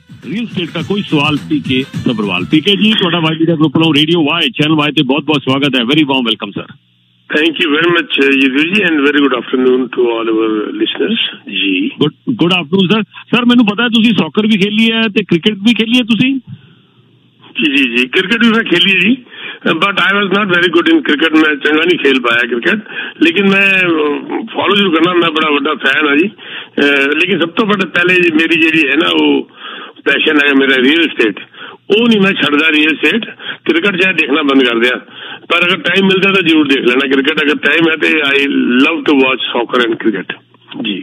Real estate ਦਾ ਕੋਈ ਸਵਾਲ ਪੀਕੇ ਸਬਰਵਾਲ। ਪੀਕੇ ਜੀ ਤੁਹਾਡਾ ਵਾਈ ਮੀਡੀਆ ਗਰੁੱਪ ਵੱਲੋਂ ਰੇਡੀਓ ਵਾਈ ਚੈਨਲ ਵਾਈ ਤੇ ਬਹੁਤ ਬਹੁਤ ਸਵਾਗਤ ਹੈ। Very warm welcome sir. Thank you very much, Yudhir ji, and very good afternoon to all our listeners. जी good afternoon sir। सर मैंने पता है तुसी सॉकर भी खेली है ते क्रिकेट भी खेली है तुसी? जी क्रिकेट भी मैं खेली है जी, but I was not very good in cricket. मैं चंगा नहीं खेल पाया क्रिकेट, लेकिन मैं फॉलो जरूर करना, मैं बड़ा बड़ा फैन हाँ जी। लेकिन सब तो बड़ा पहले मेरी जी है ना वो पैशन है मेरा रियल एस्टेट, वो नहीं मैं छड़दा रियल एस्टेट। क्रिकेट चाहे देखना बंद कर दिया, पर अगर टाइम मिलता तो जरूर देख लेना क्रिकेट। अगर टाइम है तो I love to watch soccer and cricket जी।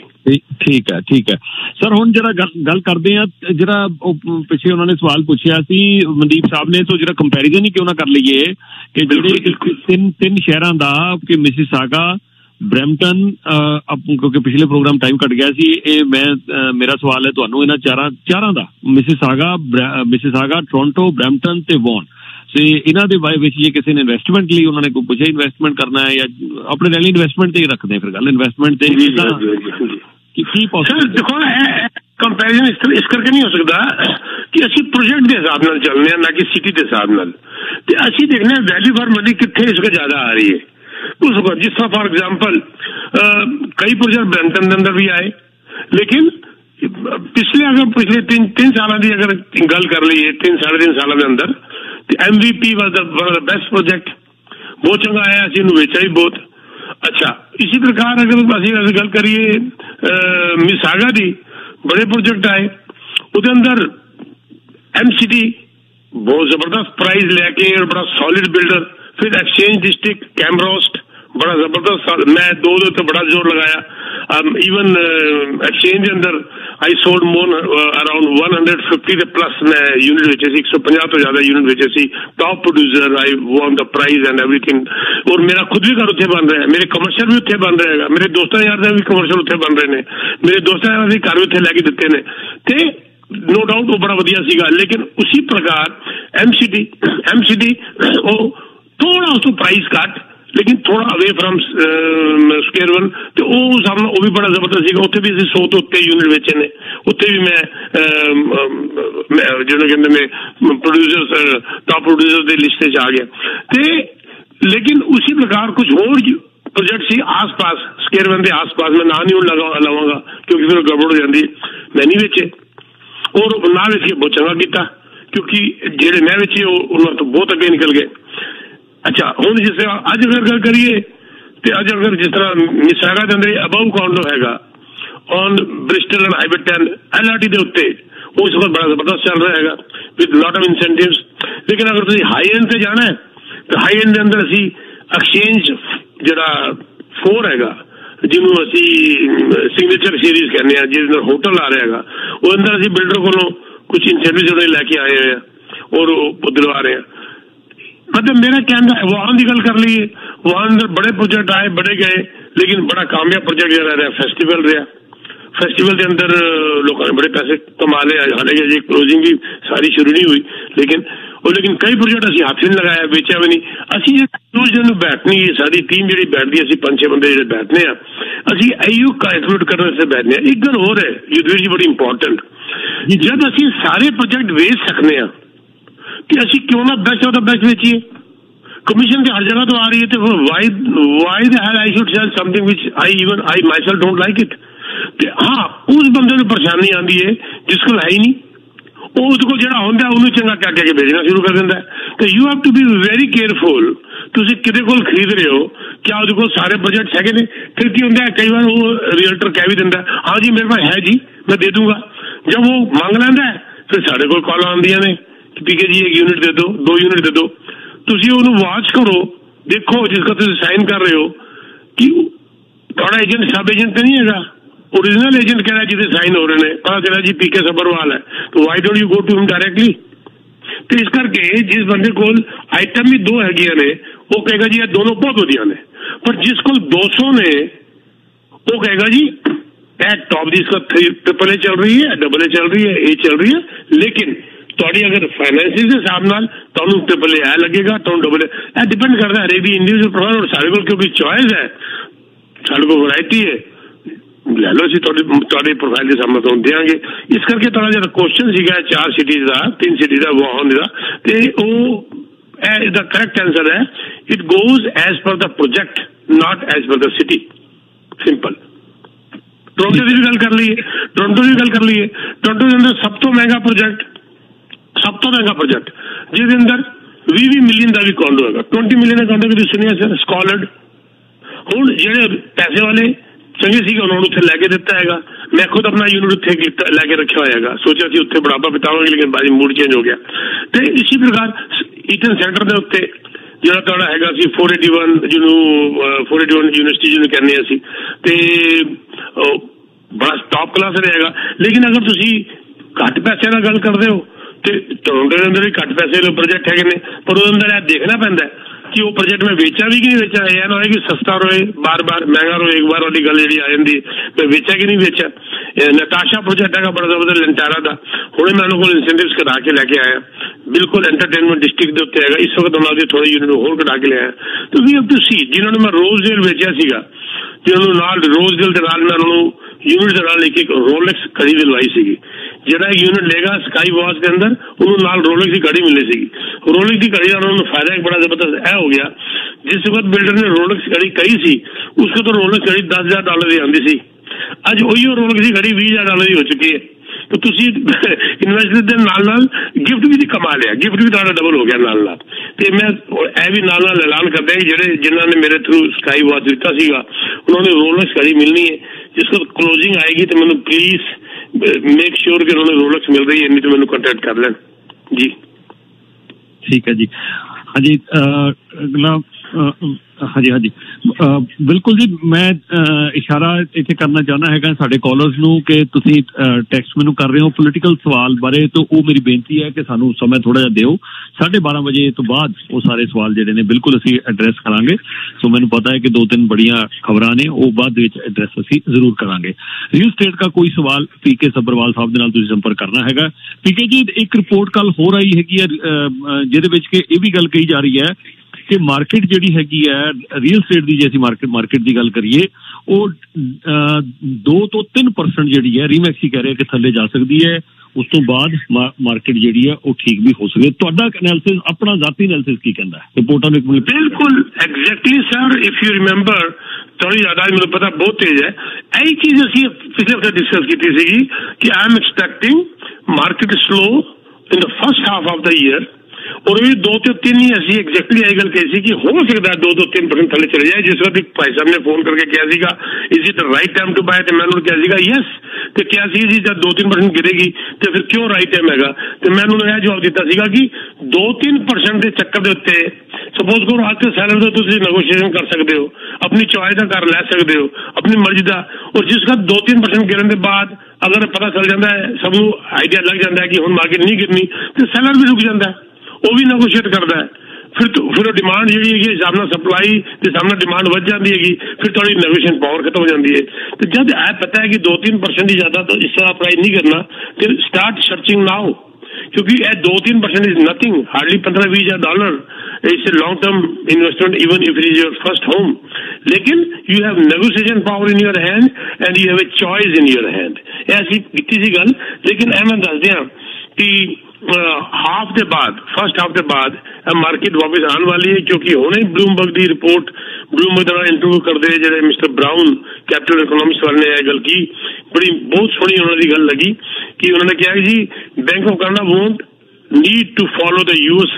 ठीक है सर। हुण जरा गल करते हैं, जरा पिछे उन्होंने सवाल पूछा सी मनदीप साहब ने, तो जरा कंपैरिजन ही क्यों ना कर लीए कि जिहड़े तीन शहरां दा कि मिसिसागा, ब्रैम्पटन, क्योंकि पिछले प्रोग्राम टाइम कट गया सी, मेरा सवाल है तुहानू इन्हां चारां दा मिसिसागा, टोरंटो, ब्रैम्पटन ते वॉन से इन्हां दे बारे विच जे किसी ने इन्वेस्टमेंट लिए उन्होंने कोई पूछा इन्वेस्टमेंट करना है या अपने रैली इन्वेस्टमेंट ते ही रखते हैं? फिर गल इन्वेस्टमेंट ते की पॉसिबल देखो कंपैरिजन इस करके नहीं हो सकता कि असी प्रोजेक्ट के हिसाब नाल चलने हैं, ना कि सिटी के हिसाब नाल। ते असी देखने वैल्यू फॉर मनी कितने इसका ज्यादा आ रही है उस वक्त। जिस तरह फॉर एग्जाम्पल कई प्रोजेक्ट ब्रैम्पटन के अंदर भी आए, लेकिन पिछले तीन साल की अगर गल कर लीए 3-3.5 साल के अंदर MVP was one of the best project, बहुत चंगा आया, असी वेचा भी बहुत अच्छा। इसी प्रकार अगर असी गल करिए मिसागा दी, बड़े प्रोजेक्ट आए उसके अंदर MCD बहुत जबरदस्त प्राइज लेके और बड़ा सॉलिड बिल्डर। फिर एक्सचेंज डिस्ट्रिक्ट कैमरोस्ट बड़ा जबरदस्त, मैं दो तो बड़ा जोर लगाया। इवन एक्सचेंज अंदर I sold more around 150 plus मैं यूनिट बेचे सी, 150 तो ज्यादा यूनिट बेचे सी। Top producer, I won the prize and everything. और मेरा खुद भी घर उत्थे बन रहा है, मेरे कमर्शियल भी उत्थे बन रहेगा, मेरे दोस्तों यार भी कमर्शियल उत्थे बन रहे हैं, मेरे दोस्तों यार भी घर भी उत्थे लैके दिते ने, ते नो डाउट वो बड़ा वधिया सीगा। लेकिन उसी प्रकार MCD वो थोड़ा उसको प्राइस घट, लेकिन थोड़ा अवे फ्रॉम स्क्वायर वन, तो वो भी बड़ा जबरदस्त सीगा। उत्थे भी 100 तो उत्ते यूनिट बेचे ने, उत्थे भी मैं जिन्होंने कहते ने प्रोड्यूसर टॉप प्रोड्यूसर की लिस्ट आ गया ते। लेकिन उसी प्रकार कुछ और प्रोजेक्ट सी आस पास स्क्वायर वन के आस पास, मैं ना नहीं लावांगा क्योंकि फिर गड़बड़ हो जाती, मैं नहीं बेचे। और ना बेचिए बहुत चंगा किया, क्योंकि जेडे मैं बेचे उन्होंने तो बहुत अगे निकल गए। अच्छा हूँ जिस तरह अज अगर गल करिए तो अज अगर जिस तरह मिसागा के अंदर अबव काउंटो हैगा on Bristol and highway 10 LRT के उत्ते वो इस वक्त बड़ा जबरदस्त चल रहा है विद लॉट ऑफ इंसेंटिव्स। लेकिन अगर तुम हाई एंड से जाना है तो हाई एंड के अंदर असी एक्सचेंज जरा 4 हैगा, जिन्हों असी सिग्नेचर सीरीज कहने हैं, जिस अंदर होटल आ रहा है, वो अंदर असी बिल्डर को कुछ इंसेंटिव लैके आए हुए हैं और दिलवा रहे हैं। मतलब मेरा कहना है वहां की गल कर लीए, वहां अंदर बड़े प्रोजेक्ट आए, बड़े गए, लेकिन बड़ा कामयाब प्रोजेक्ट जरा रहा फेस्टिवल रहा। फेस्टिवल के अंदर लोगों ने बड़े पैसे कमा ले, हालांकि अजय क्लोजिंग भी सारी शुरू नहीं हुई, लेकिन कई प्रोजेक्ट असी हाथ नहीं लगाया, बेचा भी नहीं। असी जो बैठनी सारी टीम जी बैठती, असी 5-6 बंदे जो बैठने असी आईयू कैलकुलेट करने से बैठने। एक गल हो है युद्धवीर जी बड़ी इंपॉर्टेंट, जब असी सारे प्रोजेक्ट वेच सकने कि असी क्यों ना बेस्ट ऑफ द बेस्ट बेचिए। कमीशन तो हर जगह तो आ रही है, तो why the hell I should sell something which I my self don't like it. हाँ उस बंदे को परेशानी आती है जिसको है ही नहीं, वो उसको जो होंगे उन्होंने चंगा क्या कह के बेचना शुरू कर देता है। तो you have to be very careful, तुम किदे को खरीद रहे हो, क्या वो सारे बजट है ने। फिर की होंगे कई बार वो रियल्टर कह भी देता है हाँ जी मेरे पास है जी मैं दे दूंगा। जब वो मांग लेंदा है फिर साढ़े को कॉल आंदियां ने पीके जी 1 यूनिट दे दो, 2 यूनिट दे दो। तुसी उन्होंने वॉच करो, देखो जिसका तुम साइन कर रहे हो कि थोड़ा एजेंट सब एजेंट तो नहीं है, ओरिजिनल एजेंट कह रहा है जिसे साइन हो रहे हैं, पता चला जी पीके सबरवाल है, तो why don't you go to him directly. तो इस करके जिस बंदे को आइटम भी 2 है ने वो कहेगा जी ये दोनों बहुत वधिया ने, पर जिसको 200 ने वो कहेगा जी टॉप दी इसका AAA चल रही है, AA चल रही है, A चल रही है। लेकिन थोड़ी अगर फाइनेंसिंग के हिसाब नाल तुहानू AAA लगेगा, तुहानू AA डिपेंड करता है हरेक दी इंडिविजुअल प्रोफाइल। और सारे को क्योंकि चॉइस है, सारे को वैरायटी है, ਲੈ ਲਓ, ਅਸੀਂ ਤੁਹਾਡੇ ਪ੍ਰੋਫਾਈਲ ਦੇ ਸਾਹਮਣੇ ਤੁਹਾਨੂੰ ਦੇਵਾਂਗੇ। ਇਸ ਕਰਕੇ ਤੁਹਾਡਾ ਜਿਹੜਾ ਕੁਐਸਚਨ ਸੀਗਾ 4 ਸਿਟੀਜ਼ ਦਾ 3 ਸਿਟੀ ਦਾ ਵਾਹਨ ਦਾ, ਤੇ ਉਹ ਇਹਦਾ ਕਰੈਕਟ ਆਂਸਰ ਹੈ it goes as per the project not as per the city. Simple. Toronto ਦੀ ਵੀ ਗੱਲ ਕਰ ਲਈਏ, ਟੋਰਾਂਟੋ ਦੇ ਅੰਦਰ ਸਭ ਤੋਂ ਮਹਿੰਗਾ ਪ੍ਰੋਜੈਕਟ ਜਿਹਦੇ ਅੰਦਰ 20 ਮਿਲੀਅਨ ਦਾ ਵੀ ਕਾਂਡੋ ਹੈਗਾ, 20 ਮਿਲੀਅਨ ਦਾ ਕਾਂਡੋ ਵੀ ਸੁਣਿਆ ਸਰ, ਸਕਾਲਰਡ। ਹੁਣ ਜਿਹੜੇ ਪੈਸੇ ਵਾਲੇ ਚੰਗੇ ਸੀਗੇ ਉਹਨਾਂ ਨੂੰ ਉੱਥੇ ਲੈ ਕੇ ਦਿੱਤਾ ਹੈਗਾ। ਮੈਂ ਖੁਦ ਆਪਣਾ ਯੂਨਿਟ ਉੱਥੇ ਲੈ ਕੇ ਰੱਖਿਆ ਹੋਇਆ ਹੈਗਾ, ਸੋਚਿਆ ਸੀ ਉੱਥੇ ਬੜਾਪਾ ਬਿਤਾਵਾਂਗੇ, ਲੇਕਿਨ ਬਾਅਦ ਮੂਡ ਚੇਂਜ ਹੋ ਗਿਆ। ਤੇ ਇਸੇ ਪ੍ਰਕਾਰ ਈਟਨ ਸੈਂਟਰ ਦੇ ਉੱਤੇ ਜਿਹੜਾ ਤੁਹਾਡਾ ਹੈਗਾ ਸੀ 481 ਜਿਹਨੂੰ 481 ਯੂਨੀਵਰਸਿਟੀ ਜਿਹਨੂੰ ਕਹਿੰਦੇ ਅਸੀਂ, ਤੇ ਬੜਾ ਟੌਪ ਕਲਾਸ ਰਹੇਗਾ। ਲੇਕਿਨ ਅਗਰ ਤੁਸੀਂ ਘੱਟ ਪੈਸਿਆਂ ਨਾਲ ਗੱਲ ਕਰਦੇ ਹੋ ਤੇ ਟੋਰਾਂਟੋ ਦੇ ਅੰਦਰ ਵੀ ਘੱਟ ਪੈਸੇ ਵਾਲੇ ਪ੍ਰੋਜੈਕਟ ਹੈਗੇ ਨੇ, ਪਰ ਉਹਦੇ ਅੰਦਰ ਇਹ ਦੇਖਣਾ ਪੈਂਦਾ ਕਿ ਉਹ ਪ੍ਰੋਜੈਕਟ ਮੈਂ ਵੇਚਾਂ ਵੀ ਕਿ ਨਹੀਂ ਵੇਚਾਂ। ਇਹ ਨਾ ਹੋਏ ਕਿ ਸਸਤਾ ਰਹੇ ਬਾਰ-ਬਾਰ, ਮਹਿੰਗਾ ਰਹੇ ਇੱਕ ਵਾਰ, ਵਾਲੀ ਗੱਲ ਜਿਹੜੀ ਆ ਜਾਂਦੀ ਮੈਂ ਵੇਚਾਂ ਕਿ ਨਹੀਂ ਵੇਚਾਂ। ਨਤਾਸ਼ਾ ਪ੍ਰੋਜੈਕਟ ਹੈਗਾ ਬੜਾ ਜ਼ਬਰਦਸਤ ਲੰਟਾਰਾ ਦਾ, ਹੁਣੇ ਮੈਂ ਉਹਨਾਂ ਕੋਲ ਇਨਸੈਂਟਿਵਸ ਕਢਾ ਕੇ ਲੈ ਕੇ ਆਇਆ, ਬਿਲਕੁਲ ਐਂਟਰਟੇਨਮੈਂਟ ਡਿਸਟ੍ਰਿਕਟ ਦੇ ਉੱਤੇ ਹੈਗਾ। ਇਸ ਵਕਤ ਉਹਨਾਂ ਦੇ ਥੋੜੇ ਯੂਨਿਟ ਹੋਰ ਕਢਾ ਕੇ ਲਿਆਇਆ। ਤੇ ਵੀ ਤੁਸੀਂ ਜਿਨ੍ਹਾਂ ਨੂੰ ਮੈਂ ਰੋਜ਼ਡੇਲ ਵੇਚਿਆ ਸੀਗਾ, ਜਿਹਨਾਂ ਨੂੰ ਨਾਲ ਰੋਜ਼ਡੇਲ ਦੇ ਨਾਲ ਮੈਂ ਉਹਨਾਂ ਨੂੰ ਯੂਨਿਟ ਦੇ ਨਾਲ ਇੱਕ ਰੋਲੈਕਸ ਘੜੀ ਦਿਲਵਾਈ ਸੀਗੀ। ਜਿਹੜਾ ਯੂਨਿਟ ਲੇਗਾ ਸਕਾਈ ਵਾਚ ਦੇ ਅੰਦਰ ਉਹਨੂੰ ਨਾਲ ਰੋਲੈਕਸ ਦੀ ਘੜੀ ਮਿਲਣੀ ਸੀਗੀ। ਰੋਲੈਕਸ ਦੀ ਘੜੀ ਨਾਲ ਉਹਨੂੰ ਫਾਇਦਾ ਇੱਕ ਬੜਾ ਜ਼ਬਰਦਸਤ ਇਹ ਹੋ ਗਿਆ, ਜਿਸ ਵਕਤ ਬਿਲਡਰ ਨੇ ਰੋਲੈਕਸ ਘੜੀ ਕਹੀ ਸੀ ਉਸ ਤੋਂ ਰੋਲੈਕਸ ਘੜੀ $10,000 ਦੀ ਆਉਂਦੀ ਸੀ, ਅੱਜ ਉਹੀ ਰੋਲੈਕਸ ਦੀ ਘੜੀ $20,000 ਦੀ ਹੋ ਚੁੱਕੀ ਹੈ। तो ਤੁਸੀਂ ਇਨਵੈਸਟਰ ਦੇ ਨਾਲ ਗਿਫਟ ਵੀ ਕਮਾ ਲਿਆ, ਗਿਫਟ ਵੀ ਤੁਹਾਡਾ ਡਬਲ ਹੋ ਗਿਆ ਨਾਲ। ਤੇ ਮੈਂ ਇਹ ਵੀ ਨਾਲ ਐਲਾਨ ਕਰਦਾ ਕਿ ਜਿਹੜੇ ਜਿਨ੍ਹਾਂ ਨੇ ਮੇਰੇ ਥਰੂ ਸਕਾਈ ਵਾਚ ਦਿੱਤਾ ਸੀਗਾ ਉਹਨਾਂ ਨੂੰ ਰੋਲੈਕਸ ਘੜੀ ਮਿਲਣੀ ਹੈ। ਜਿਸ ਵਕਤ ਕਲੋजिंग ਆਏਗੀ तो मैंने प्लीज मेक श्योर कि उन्होंने रोलेक्स मिल रही है, नहीं तो मैंने कॉन्टैक्ट कर लें जी। ठीक है जी। हाँ जी अगला हाँ जी बिल्कुल जी। मैं इशारा इत्थे करना चाहना है साडे कॉलर्स नूं कि तुसीं टैक्सट मैनूं कर रहे हो पोलिटिकल सवाल बारे, तो वो मेरी बेनती है कि सानूं समय थोड़ा जिहा दिओ। 12:30 बजे तो बाद वो सारे सवाल जिहड़े ने बिल्कुल असीं एड्रैस करांगे। सो मैनूं पता है कि 2-3 बड़ियां खबरां ने वो बाद विच एड्रैस असीं जरूर करांगे। रियल स्टेट का कोई सवाल पीके सब्बरवाल साहब दे नाल तुसीं संपर्क करना हैगा। पीके जी एक रिपोर्ट कल हो रही हैगी है जिहदे विच कि इह वी गल कही जा रही है कि मार्केट जिहड़ी हैगी है रियल स्टेट दी, जे असीं मार्केट दी गल करिए वो 2 ਤੋਂ 3% जिहड़ी है रीमैक्सी कह रहे कि थल्ले जा सकदी है, उस तो बाद मार्केट जिहड़ी है वो ठीक भी हो सकदी है। तुहाडा एनालिसिस अपना जाती एनालिसिस की कहंदा है रिपोर्टां में? बिल्कुल exactly sir, if you remember थोड़ी याद मेरे पता बहुत तेज है। यही चीज असीं पिछले हफ्ते डिस्कस की थी कि I am expecting market slow in the first half of the year, और भी 2 ਤੋਂ 3 ही असी एग्जैक्टली यही गल कही कि हो सकता है 2 ਤੋਂ 3% थले चले जाए। जिस वक्त भाई साहब ने फोन करके कहा सीगा is it the right time to buy, तो मैं उन्होंने कहा सीगा यस, तो क्या सी जब 2-3% गिरेगी तो फिर क्यों राइट टाइम हैगा। तो मैं उन्होंने यह जवाब दिता सीगा कि 2-3% के चक्कर के उत्ते सपोज करो आज के सैलरी तो तुम नगोशिएशन कर सकते हो, अपनी चॉइस का कर लै सकते हो अपनी मर्जी का, और जिस वक्त 2-3% गिरने के बाद अगर पता चल जाता है सबू आइडिया लग जाता है कि हुण मार्केट नहीं गिरनी, तो सैलर भी रुक जाता है, वो भी नगोशिएट करता है। फिर डिमांड जी हिसाब से सप्लाई के सामने डिमांड बढ़ जाती है, फिर थोड़ी नेगोशिएशन पावर खत्म हो जाती है। तो जब यह पता है कि 2-3% ही ज्यादा तो इस तरह प्राइस नहीं करना, तो स्टार्ट सर्चिंग नाउ, क्योंकि 2-3% is nothing, hardly $15-20,000 it's a long term investment even if it is your first home. लेकिन you have negotiation power in your hand and you have a choice in your hand. ऐसी की सी गल, लेकिन मैं दस दिया कि हाफ के बाद फर्स्ट हाफ के बाद मार्केट वापस आने वाली है, क्योंकि होने ब्लूमबर्ग की रिपोर्ट ब्लूमबर्ग का इंटरव्यू करते जड़े मिस्टर ब्राउन कैपिटल इकोनॉमिक्स वाले ने यह गल की, बड़ी बहुत सोहनी उन्होंने गल लगी कि उन्होंने कहा कि जी bank of Canada won't need to follow the US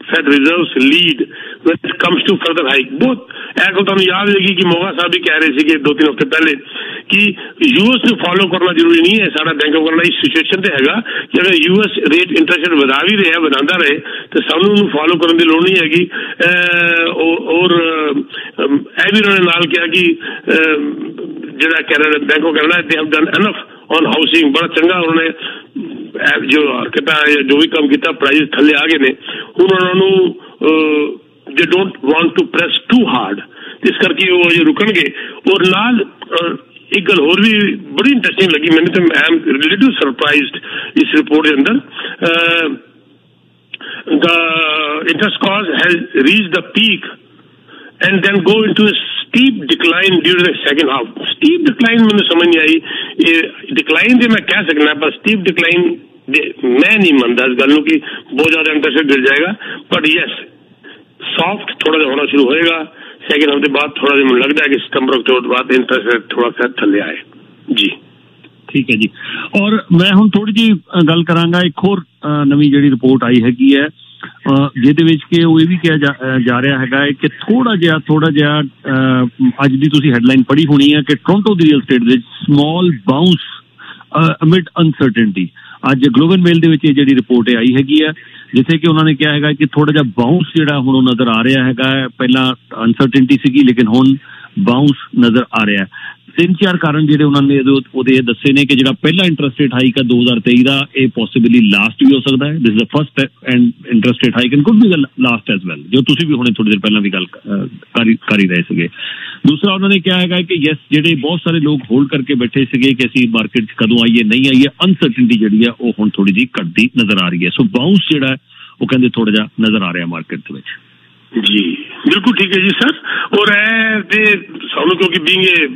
Fed reserves lead when it comes to further hike. बहुत गल तुहानूं याद होगी कि मोगा साहब भी कह रहे थे कि 2-3 हफ्ते पहले कि यूएस को फॉलो करना जरूरी नहीं है। सारा बैंक ऑफ कनाडा इस सिचुएशन से हैगा कि अगर यूएस रेट इंटरेस्ट रेट बढ़ा भी रहा बढ़ाता रहे तो सानू फॉलो करने की लोड़ नहीं हैगी। और यह भी उन्होंने नाल कहा कि जो Canada bank of Canada they have done enough on housing, बड़ा चंगा उन्होंने जो कहता जो भी काम किया प्राइस थले आ गए ने, उन्होंने they don't want to press too hard, इस करके वो जो रुकणगे। और नाल एक गल होर भी बड़ी इंटरेस्टिंग लगी मैंने, तो आई एम रिलेटिव सरप्राइज्ड इस रिपोर्ट के अंदर the interest cost has reached the peak and then go into a steep decline during the second half. Steep decline मैंने समझ नहीं आई, decline तो मैं कह सकना, पर steep decline मैं नहीं मानता इस गल की बहुत ज्यादा इंटरेस्ट रेट गिर जाएगा. बट यस, सॉफ्ट थोड़ा सा होना शुरू होएगा सेकेंड हाफ के बाद. थोड़ा सा मुझे लगता है कि सितंबर अक्टूबर के बाद इंटरेस्ट रेट थोड़ा सा थले आए जी. ठीक है जी. और मैं ਹੁਣ थोड़ी जी गल करांगा एक होर नवी ਜਿਹੜੀ ਰਿਪੋर्ट आई हैगी है ਜਿਹਦੇ ਵਿੱਚ ਕਿ ਉਹ ਇਹ ਵੀ ਕਿਹਾ ਜਾ ਰਿਹਾ ਹੈਗਾ ਕਿ ਥੋੜਾ ਜਿਹਾ ਅੱਜ ਦੀ ਤੁਸੀਂ ਹੈਡਲਾਈਨ ਪੜ੍ਹੀ ਹੋਣੀ ਹੈ ਕਿ ਟੋਰਾਂਟੋ ਦੀ ਰੀਅਲ ਸਟੇਟ ਦੇ ਸਮਾਲ ਬਾਉਂਸ ਅਮਿਡ ਅਨਸਰਟਨਟੀ. ਅੱਜ ਗਲੋਬਲ ਮੇਲ ਦੇ ਵਿੱਚ ਇਹ ਜਿਹੜੀ ਰਿਪੋਰਟ ਆਈ ਹੈਗੀ ਹੈ ਜਿੱਥੇ ਕਿ ਉਹਨਾਂ ਨੇ ਕਿਹਾ ਹੈਗਾ ਕਿ ਥੋੜਾ ਜਿਹਾ ਬਾਉਂਸ ਜਿਹੜਾ ਹੁਣ ਉਹ ਨਜ਼ਰ ਆ ਰਿਹਾ ਹੈਗਾ. ਪਹਿਲਾਂ ਅਨਸਰਟਨਟੀ ਸੀਗੀ ਲੇਕਿਨ ਹੁਣ ਬਾਉਂਸ ਨਜ਼ਰ ਆ ਰਿਹਾ. 3-4 ਕਾਰਨ ਜਿਹੜੇ ਉਹਨਾਂ ਨੇ ਉਹਦੇ ਦੱਸੇ ਨੇ ਕਿ ਜਿਹੜਾ ਪਹਿਲਾ ਇੰਟਰਸਟ ਰੇਟ ਹਾਈਕ ਹੈ 2023 ਦਾ ਇਹ ਪੋਸੀਬਲੀ ਲਾਸਟ ਵੀ ਹੋ ਸਕਦਾ ਹੈ. This is the first and interest rate hike and could be the last as well, ਜੋ ਤੁਸੀਂ ਵੀ ਹੁਣੇ ਥੋੜੀ ਦੇਰ ਪਹਿਲਾਂ ਵੀ ਗੱਲ ਕਰ ਹੀ ਰਹੇ ਸੀਗੇ. ਦੂਸਰਾ ਉਹਨਾਂ ਨੇ ਕਿਹਾ ਹੈਗਾ ਕਿ ਯੈਸ ਜਿਹੜੇ ਬਹੁਤ ਸਾਰੇ ਲੋਕ ਹੋਲਡ ਕਰਕੇ ਬੈਠੇ ਸੀਗੇ ਕਿ ਅਸੀਂ ਮਾਰਕੀਟ 'ਚ ਕਦੋਂ ਆਈਏ ਨਹੀਂ ਆਈਏ, ਅਨਸਰਟਨਟੀ ਜਿਹੜੀ ਆ ਉਹ ਹੁਣ ਥੋੜੀ ਜਿਹੀ ਘਟਦੀ ਨਜ਼ਰ ਆ ਰਹੀ ਹੈ. ਸੋ ਬਾਉਂਸ ਜਿਹੜਾ ਉਹ ਕਹਿੰਦੇ ਥੋੜਾ ਜਿਹਾ ਨਜ਼ਰ ਆ ਰਿਹਾ ਮਾਰਕੀਟ ਦੇ ਵਿੱਚ. ਜੀ ਬਿਲਕੁਲ ਠੀਕ ਹੈ ਜੀ ਸਰ. ਔਰ ਇਹ ਸਾਨੂੰ ਕਿਉਂਕਿ ਬੀਇੰਗ ਏ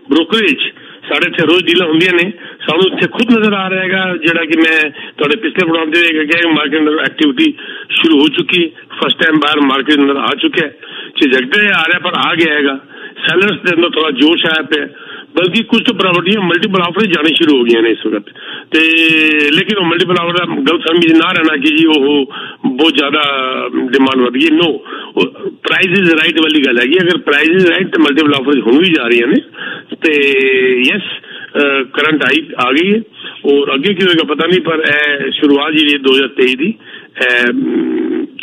ब्रोकरेज साढ़े इतने रोज डील होंगे ने सानू इतने खुद नजर आ रहा है जोड़ा कि मैं थोड़े पिछले प्रोग्राम से मार्केट अंदर एक्टिविटी शुरू हो चुकी है. फर्स्ट टाइम बाहर मार्केट अंदर आ चुका है, झिझकते आ रहा है पर आ गया है. सेलर्स के अंदर थोड़ा जोश आया पे, बल्कि कुछ तो प्रॉपर्टियां मल्टीपल ऑफर जानी शुरू हो गई ने इस वक्त. लेकिन वो मल्टीपल ऑफर गलत फहमी ना रहना कि जी वो बहुत ज्यादा डिमांड बढ़ गई. नो, प्राइस इज राइट वाली गल है. अगर प्राइस इज राइट तो मल्टीपल ऑफर हो भी जा रही है. यस, करंट हाई आ गई है और अगे की होगा पता नहीं, पर शुरुआत जी 2023 की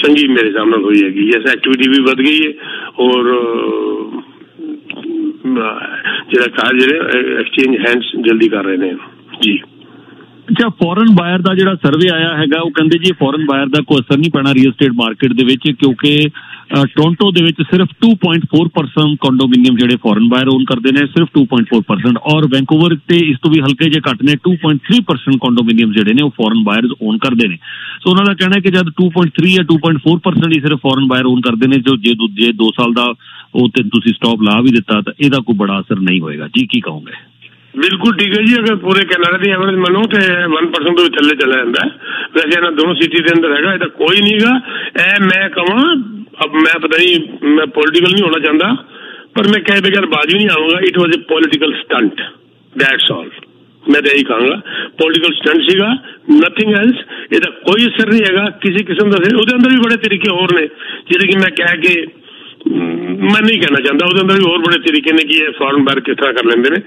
चंगी मेरे सामने हुई है. यस, एक्टिविटी भी बढ़ गई है और जो एक्सचेंज हैंड्स जल्दी कर रहे हैं जी. अच्छा, फॉरन बायर का जो सर्वे आया है वो कहते जी फॉरन बायर का कोई असर नहीं पैना रीयल स्टेट मार्केट के विच, क्योंकि टोरंटो दे विच सिर्फ 2.4% कंडोमिनियम जो फॉरन बायर ओन करते हैं, सिर्फ 2.4%. और वैंकूवर ते इस तो भी हल्के जे घट ने 2.3% कंडोमिनियम जोड़े ने फॉरन बायर्स ओन करते हैं. सो उन्होंने कहना है कि जब 2.3 या 2.4% ही सिर्फ फॉरन बायर ओन करते हैं, जो जे 2 साल का स्टॉप ला भी दिता तो यदा कोई बड़ा असर नहीं होएगा जी. की कहोगे? बिल्कुल ठीक है जी. अगर पूरे कैनेडा की एवरेज मनो तो 1% तो भी थले चला जाता है. वैसे इन्होंने दोनों सिटी के अंदर है तो कोई नहीं गा. मैं कहूँ, अब मैं पता नहीं, मैं पॉलिटिकल नहीं होना चाहता, पर मैं कह बगैर बाजू नहीं आऊंगा. It was a political stunt, that's all. मैं तो यही कहूँगा पॉलिटिकल स्टंट सीगा, नथिंग एल्स. ਇਹਦਾ कोई असर नहीं है किसी किस्म का. ਉਹਦੇ अंदर भी बड़े तरीके और ने जिहदे कि मैं कह के मैं नहीं कहना चाहता. उसके अंदर भी और बड़े तरीके ने कि फॉरन बायर किस तरह कर लेंगे ने.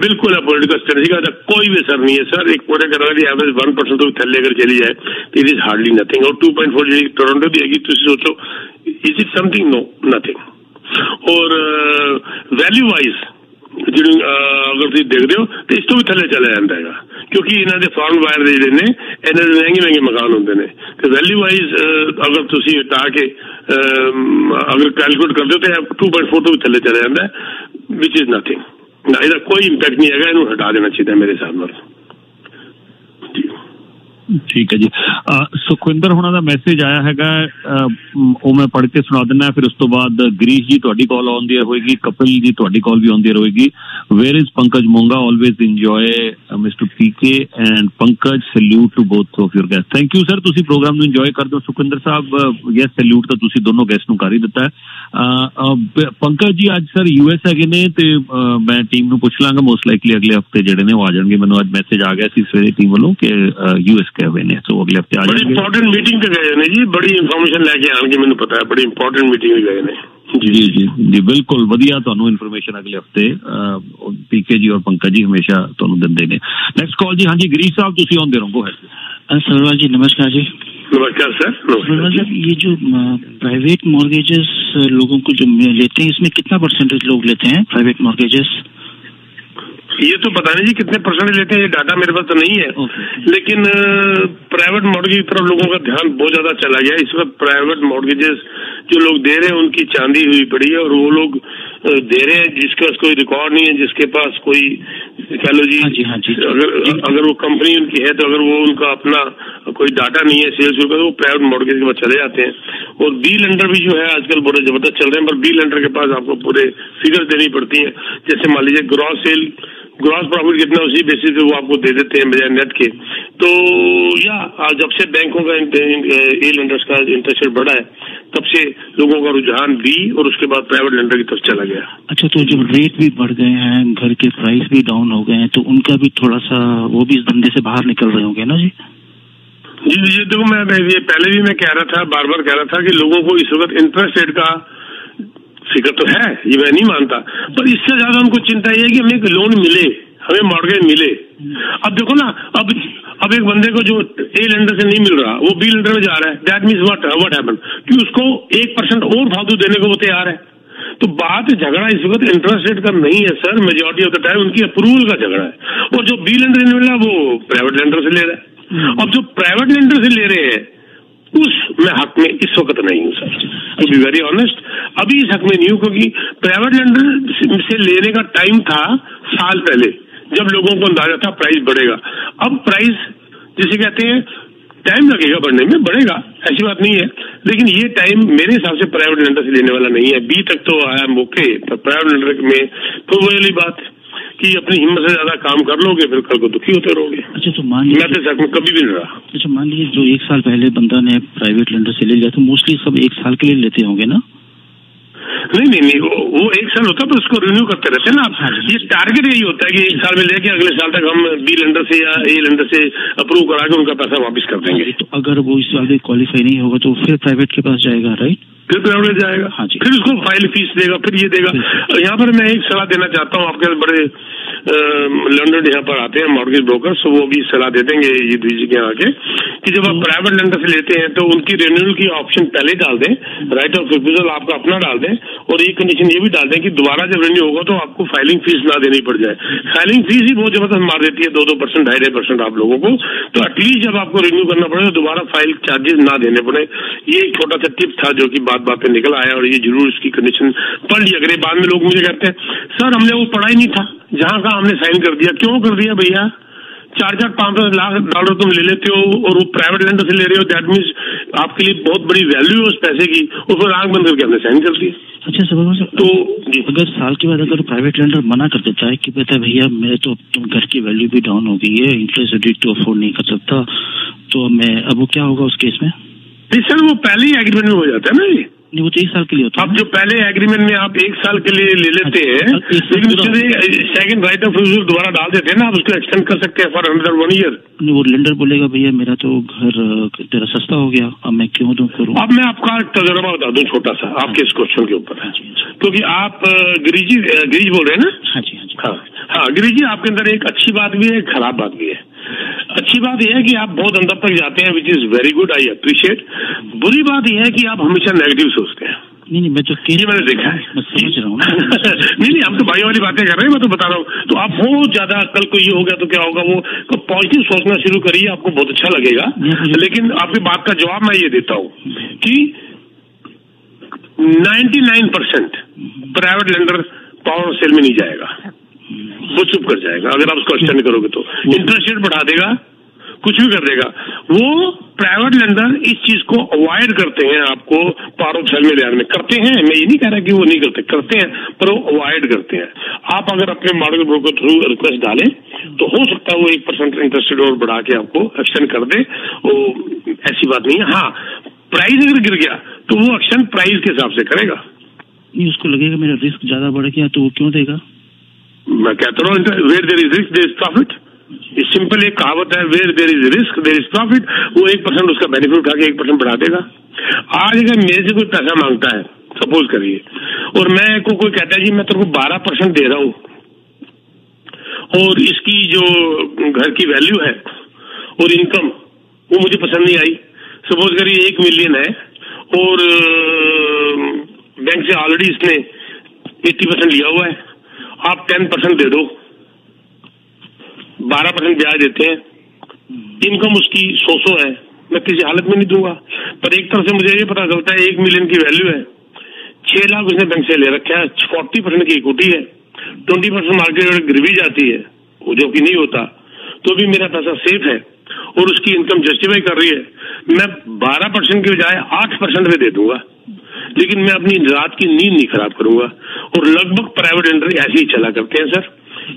बिल्कुल है पॉलिटिकल स्ट्रेटजी का कोई भी असर नहीं है सर. एक पूरे कनाडा की एवरेज 1% तो थले अगर चली जाए तो इट इज हार्डली नथिंग. और 2.4 जी टोरंटो की हैगी, तुम सोचो is it something? No, nothing. और वैल्यू वाइज अगर तुम देखते हो तो इस तो भी थले चला जाता है, क्योंकि इन्होंने फॉरन बायर जो ने इन्होंने महंगे मकान होंगे ने. तो वैल्यू वाइज अगर तुम हटा के अगर कैलकुलेट करते हो तो 2.4 तो भी थले चला जाता है, विच इज नथिंग. इसका कोई इंपैक्ट नहीं है, इन्होंने हटा देना चाहिए मेरे हिसाब से. ठीक है जी. सुखविंदर होना का मैसेज आया हैगा, वो मैं पढ़ के सुना देना. फिर उस तो बाद गिरीश जी तुहाडी कॉल आउंदी होएगी, कपिल जी तुहाडी कॉल भी आउंदी रहेगी. Where is Pankaj Monga? Always enjoy mister PK and Pankaj. Salute to both of your guest. Thank you sir, तुसी प्रोग्राम ਨੂੰ ਇੰਜੋਏ ਕਰਦੇ ਹੋ. ਸੁਖਵਿੰਦਰ ਸਾਹਿਬ ਯੈਸ, ਸੈल्यूट ਤਾਂ ਤੁਸੀਂ ਦੋਨੋਂ ਗੈਸਟ ਨੂੰ ਕਰ ਹੀ ਦਿੱਤਾ ਹੈ. ਪੰਕਜ ਜੀ ਅੱਜ ਸਰ ਯੂਐਸ ਹੈਗੇ ਨੇ ਤੇ ਮੈਂ ਟੀਮ ਨੂੰ ਪੁੱਛ ਲਾਂਗਾ, ਮੋਸਟ ਲਾਈਕਲੀ ਅਗਲੇ ਹਫਤੇ ਜਿਹੜੇ ਨੇ ਉਹ ਆ ਜਾਣਗੇ. ਮੈਨੂੰ ਅੱਜ ਮੈਸੇਜ ਆ ਗਿਆ ਸੀ ਸਵੇਰੇ ਟੀਮ ਵੱਲੋਂ ਕਿ ਯੂਐਸ गए ने, तो अगले हफ्ते आ जाएंगे. बड़ी इंपॉर्टेंट मीटिंग पे गए ने जी, बड़ी इन्फॉर्मेशन लेके आएंगे, मैंने पता है बड़ी इंपॉर्टेंट मीटिंग पे गए ने जी. जी जी जी बिल्कुल वधिया ਤੁਹਾਨੂੰ ਇਨਫੋਰਮੇਸ਼ਨ ਅਗਲੇ ਹਫਤੇ ਪੀਕੇ ਜੀ ਔਰ ਪੰਕਜ ਜੀ ਹਮੇਸ਼ਾ ਤੁਹਾਨੂੰ ਦਿੰਦੇ ਨੇ. नेक्स्ट कॉल जी. हाँ जी गिरीश साहब तुसी आउंदे रहो. सरवाल जी नमस्कार जी. नमस्कार सर. सरवाल जी ये जो प्राइवेट मॉर्गेजेस लोगों को जो लेते हैं इसमें कितना परसेंटेज लोग लेते हैं प्राइवेट मॉर्गेजेस? ये तो पता नहीं जी कितने परसेंट लेते हैं, ये डाटा मेरे पास तो नहीं है. लेकिन प्राइवेट मॉर्गेज की तरफ लोगों का ध्यान बहुत ज्यादा चला गया. इस वक्त प्राइवेट मॉर्गेजेस जो लोग दे रहे हैं उनकी चांदी हुई पड़ी है और वो लोग दे रहे हैं, जिसके पास कोई रिकॉर्ड नहीं है, जिसके पास कोई कह लो जी, अगर वो कंपनी उनकी है तो अगर वो उनका अपना कोई डाटा नहीं है सेल्स का, तो वो प्राइवेट मॉर्गेज के पास चले जाते हैं। और बी लेंडर भी जो है आजकल बड़े जबरदस्त चल रहे हैं, पर बी लेंडर के पास आपको पूरे फिगर देनी पड़ती हैं। जैसे मान लीजिए ग्रॉस प्रॉफिट कितना, उसी बेसिस पे वो आपको दे देते हैं बजाय नेट के। तो या जब से बैंकों का ए लेंडर्स का इंटरेस्ट रेट बढ़ा है, तब से लोगों का रुझान बी और उसके बाद प्राइवेट लेंडर की तरफ चला गया। अच्छा, तो जब रेट भी बढ़ गए हैं, घर के प्राइस भी डाउन हो गए हैं, तो उनका भी थोड़ा सा वो भी इस धंधे से बाहर निकल रहे होंगे ना जी? जी देखो, मैं ये पहले भी मैं कह रहा था, बार बार कह रहा था कि लोगों को इस वक्त इंटरेस्ट रेट का फिक्र तो है, ये मैं नहीं मानता, पर इससे ज्यादा उनको चिंता ये है कि हमें एक लोन मिले, हमें मॉर्गेज मिले। अब देखो ना, अब एक बंदे को जो ए लेंडर से नहीं मिल रहा, वो बी लेंडर में जा रहा है, दैट मीन्स व्हाट हैपन कि उसको 1% और फालतू देने को वो तैयार है। तो बात झगड़ा इस वक्त इंटरेस्ट रेट का नहीं है sir, majority of the time उनकी अप्रूवल का झगड़ा है। और जो बी लेंडर से मिल रहा है वो प्राइवेट लेंडर से ले रहा है। अब जो प्राइवेट लेंडर से ले रहे हैं उस मैं हक में इस वक्त नहीं हूँ sir, to be very honest, अभी इस हक में नहीं हूँ, क्योंकि प्राइवेट लेंडर से लेने का टाइम था साल पहले, जब लोगों को अंदाजा था प्राइस बढ़ेगा। अब प्राइस जिसे कहते हैं टाइम लगेगा बढ़ने में, बढ़ेगा, ऐसी बात नहीं है, लेकिन ये टाइम मेरे हिसाब से प्राइवेट लेंडर से लेने वाला नहीं है। बी तक तो आया मौके, पर प्राइवेट लेंडर में तो वो वाली बात कि अपनी हिम्मत से ज्यादा काम कर लोगे फिर कल को दुखी होते रहोगे। अच्छा, तो मान लीजिए, मैं तो कभी भी नहीं रहा। अच्छा, मान लीजिए जो 1 साल पहले बंदा ने प्राइवेट लेंडर से ले लिया, तो मोस्टली सब 1 साल के लिए लेते होंगे ना? नहीं, वो 1 साल होता है, पर उसको रिन्यू करते रहते हैं ना आप। ये टारगेट यही होता है कि 1 साल में लेके अगले साल तक हम बी लेंडर से या ए लेंडर से अप्रूव करा के उनका पैसा वापस कर देंगे। तो अगर वो इस साल क्वालिफाई नहीं होगा तो फिर प्राइवेट के पास जाएगा, राइट? फिर प्राइवेट जाएगा, फिर उसको फाइल फीस देगा, फिर ये देगा। यहाँ पर मैं एक सलाह देना चाहता हूँ, आपके बड़े लंडन यहाँ पर आते हैं मॉर्गेज ब्रोकर्स, वो भी सलाह दे देंगे ये जी के आके कि जब आप प्राइवेट लेंडर से लेते हैं तो उनकी रिन्यूअल की ऑप्शन पहले डाल दें, राइट ऑफ रिफ्यूजल आपका अपना डाल दें, और एक कंडीशन ये भी डाल दें कि दोबारा जब रिन्यू होगा तो आपको फाइलिंग फीस ना देनी पड़ जाए। फाइलिंग फीस ही बहुत जबरदस्त मार देती है, 2-2%, 2.5% आप लोगों को। तो एटलीस्ट जब आपको रिन्यू करना पड़े तो दोबारा फाइल चार्जेस ना देने पड़े। ये एक छोटा सा टिप था जो कि बात पे निकल आया, और ये जरूर इसकी कंडीशन पढ़ ली। अगर बाद में लोग मुझे कहते हैं सर हमने वो पढ़ा ही नहीं था, जहां का हमने साइन कर दिया। क्यों कर दिया भैया? 4-5 लाख डॉलर तुम ले लेते हो और वो प्राइवेट लेंडर से ले रहे हो, दैट मीन्स आपके लिए बहुत बड़ी वैल्यू है उस पैसे की, उस पर आंख बंद करके हमने साइन कर दिया। अच्छा सर, तो अगर साल के बाद अगर प्राइवेट लेंडर मना कर देता है कि बेटा भैया मेरे तो घर की वैल्यू भी डाउन हो गई है, इंटरेस्ट रेट तो अफोर्ड नहीं कर सकता, तो अब वो क्या होगा उस केस में? सर वो पहले ही एग्रीमेंट में हो जाता है ना। नहीं, वो तो 1 साल के लिए होता है। अब जो पहले एग्रीमेंट में आप 1 साल के लिए ले लेते हैं, लेकिन सेकंड राइट ऑफ रिफ्यूजल दोबारा डाल देते हैं ना, आप उसको एक्सटेंड कर सकते हैं फॉर अनदर 1 ईयर। वो लेंडर बोलेगा भैया मेरा तो घर तेरा सस्ता हो गया, अब मैं क्यों दूं करूं? अब मैं आपका तजुर्बा बता दूं छोटा सा आपके इस क्वेश्चन के ऊपर, क्योंकि आप गिरीश बोल रहे हैं ना? हाँ, गिरीश जी, आपके अंदर एक अच्छी बात भी है, एक खराब बात भी है। अच्छी बात यह है कि आप बहुत अंदर तक जाते हैं, which is very good, I appreciate. बुरी बात यह है कि आप हमेशा नेगेटिव सोचते हैं। नहीं, मैं तो ये मैंने देखा है, मैं समझ रहा हूँ। नहीं, हम तो भाई वाली बातें कर रहे हैं, मैं तो बता रहा हूँ। तो आप बहुत ज्यादा कल को ये हो गया तो क्या होगा, वो तो पॉजिटिव सोचना शुरू करिए, आपको बहुत अच्छा लगेगा। लेकिन आपकी बात का जवाब मैं ये देता हूँ कि 99% प्राइवेट लेंडर पावर सेल में नहीं जाएगा, वो चुप कर जाएगा। अगर आप उसको एक्सटेंड करोगे तो इंटरेस्ट रेट बढ़ा देगा, कुछ भी कर देगा। वो प्राइवेट लेंडर इस चीज को अवॉइड करते हैं, आपको पावर सेल में लेने में करते हैं। मैं ये नहीं कह रहा कि वो नहीं करते हैं, पर वो अवॉइड करते हैं। आप अगर अपने मॉर्गेज ब्रोकर थ्रू रिक्वेस्ट डालें तो हो सकता है वो 1% इंटरेस्ट रेट और बढ़ा के आपको एक्सटेंड कर दे, वो ऐसी बात नहीं है। हाँ, प्राइस अगर गिर गया तो वो एक्सटेंड प्राइस के हिसाब से करेगा। नहीं, उसको लगेगा मेरा रिस्क ज्यादा बढ़ गया तो वो क्यों देगा? मैं कहता हूँ where there is risk there is profit. ये सिंपल एक कहावत है, where there is risk there is profit. वो 1% उसका बेनिफिट उठा के 1% बढ़ा देगा। आज अगर मेरे से कोई पैसा मांगता है, सपोज करिए, और मैं को कोई कहता है जी मैं तेरे को 12% दे रहा हूँ, और इसकी जो घर की वैल्यू है और इनकम वो मुझे पसंद नहीं आई। सपोज करिए 1 मिलियन है और बैंक से ऑलरेडी इसने 80% लिया हुआ है, आप 10% दे दो, 12% ब्याज देते हैं, इनकम उसकी 100 है, मैं किसी हालत में नहीं दूंगा। पर एक तरफ से मुझे ये पता चलता है 1 मिलियन की वैल्यू है, 6 लाख उसने बैंक से ले रखा है, 40% की इक्विटी है, 20% मार्केट गिरवी जाती है, वो जो कि नहीं होता, तो भी मेरा पैसा सेफ है और उसकी इनकम जस्टिफाई कर रही है। मैं 12% की बजाय 8% में दे दूंगा, लेकिन मैं अपनी रात की नींद नहीं खराब करूंगा। और लगभग प्राइवेट एंटर ऐसे ही चला करते हैं सर,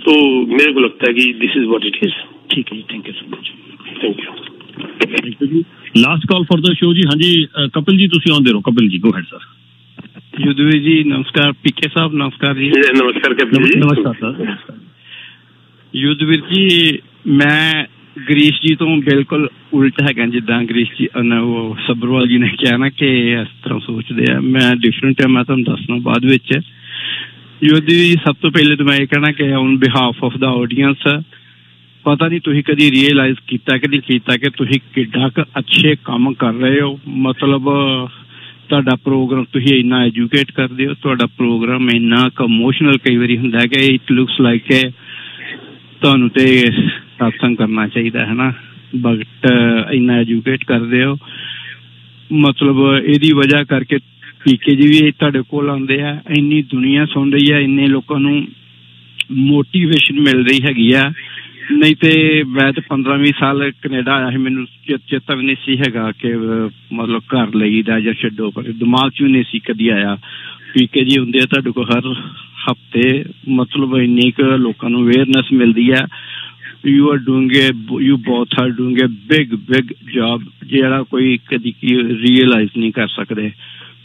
तो मेरे को लगता है कि this is what it is. ठीक है जी, thank you so much. Thank you जी। Last call for the show जी। हाँ जी कपिल जी तुसी आउंदे रहो। Kapil ji go ahead sir. Yudhvir ji नमस्कार, पीके साहब नमस्कार जी। नमस्कार कपिल जी। नमस्कार सर। युद्धवीर जी मैं ਗਰੀਸ਼ ਜੀ ਤੋਂ ਬਿਲਕੁਲ ਉਲਟ ਹੈਗਾ, ਜਿੱਦਾਂ ਗਰੀਸ਼ ਜੀ ਉਹ ਸੱਭਰਵਾਲ ਜੀ ਨੇ ਕਿਹਾ ਨਾ ਕਿ ਇਸ ਤਰ੍ਹਾਂ ਸੋਚਦੇ ਆ, ਮੈਂ ਡਿਫਰੈਂਟ ਹੈ। ਮੈਂ ਤੁਹਾਨੂੰ ਦੱਸਣਾ ਬਾਅਦ ਵਿੱਚ। ਯੋਧੀ ਜੀ ਸਭ ਤੋਂ ਪਹਿਲੇ ਤਾਂ ਮੈਂ ਇਹ ਕਹਿਣਾ ਕਿ on behalf of the audience, ਪਤਾ ਨਹੀਂ ਤੁਸੀਂ ਕਦੀ ਰੀਅਲਾਈਜ਼ ਕੀਤਾ ਕਿ ਨਹੀਂ ਕੀਤਾ ਕਿ ਤੁਸੀਂ ਕਿੱਡਾ ਕੁ ਅੱਛੇ ਕੰਮ ਕਰ ਰਹੇ ਹੋ। ਮਤਲਬ ਤੁਹਾਡਾ ਪ੍ਰੋਗਰਾਮ, ਤੁਸੀਂ ਇੰਨਾ ਐਜੂਕੇਟ ਕਰਦੇ ਹੋ, ਤੁਹਾਡਾ ਪ੍ਰੋਗਰਾਮ ਇੰਨਾ ਕੁ ਇਮੋਸ਼ਨਲ ਕਈ ਵਾਰੀ ਹੁੰਦਾ ਕਿ ਇਟ ਲੁਕਸ ਲਾਈਕ ਕਿ ਤੁਹਾਨੂੰ ਤੇ सत्संग करना चाहिए है ना, बट इन्ना एजुकेट करते हो। मतलब यदी वजह करके पीके जी भी तुहाडे कोल आउंदे आ, इन्नी दुनिया सुन रही है, इन्ने लोगों नूं मोटिवेशन मिल रही हैगी आ। नहीं तो मैं तो 15-20 साल कनेडा आया, मैनू चेता भी नहीं सी हैगा कि मतलब घर लईदा जां छड्डो, पर दिमाग च भी नहीं सी कदी आया। पीके जी हुंदे तुहाडे कोल हर हफ्ते, मतलब इन्नी क लोकां नूं अवेयरनेस मिलदी है। You both are doing a big job ਜਿਹੜਾ ਕੋਈ ਕਦੀ ਕੀ ਰੀਅਲਾਈਜ਼ ਨਹੀਂ ਕਰ ਸਕਦੇ।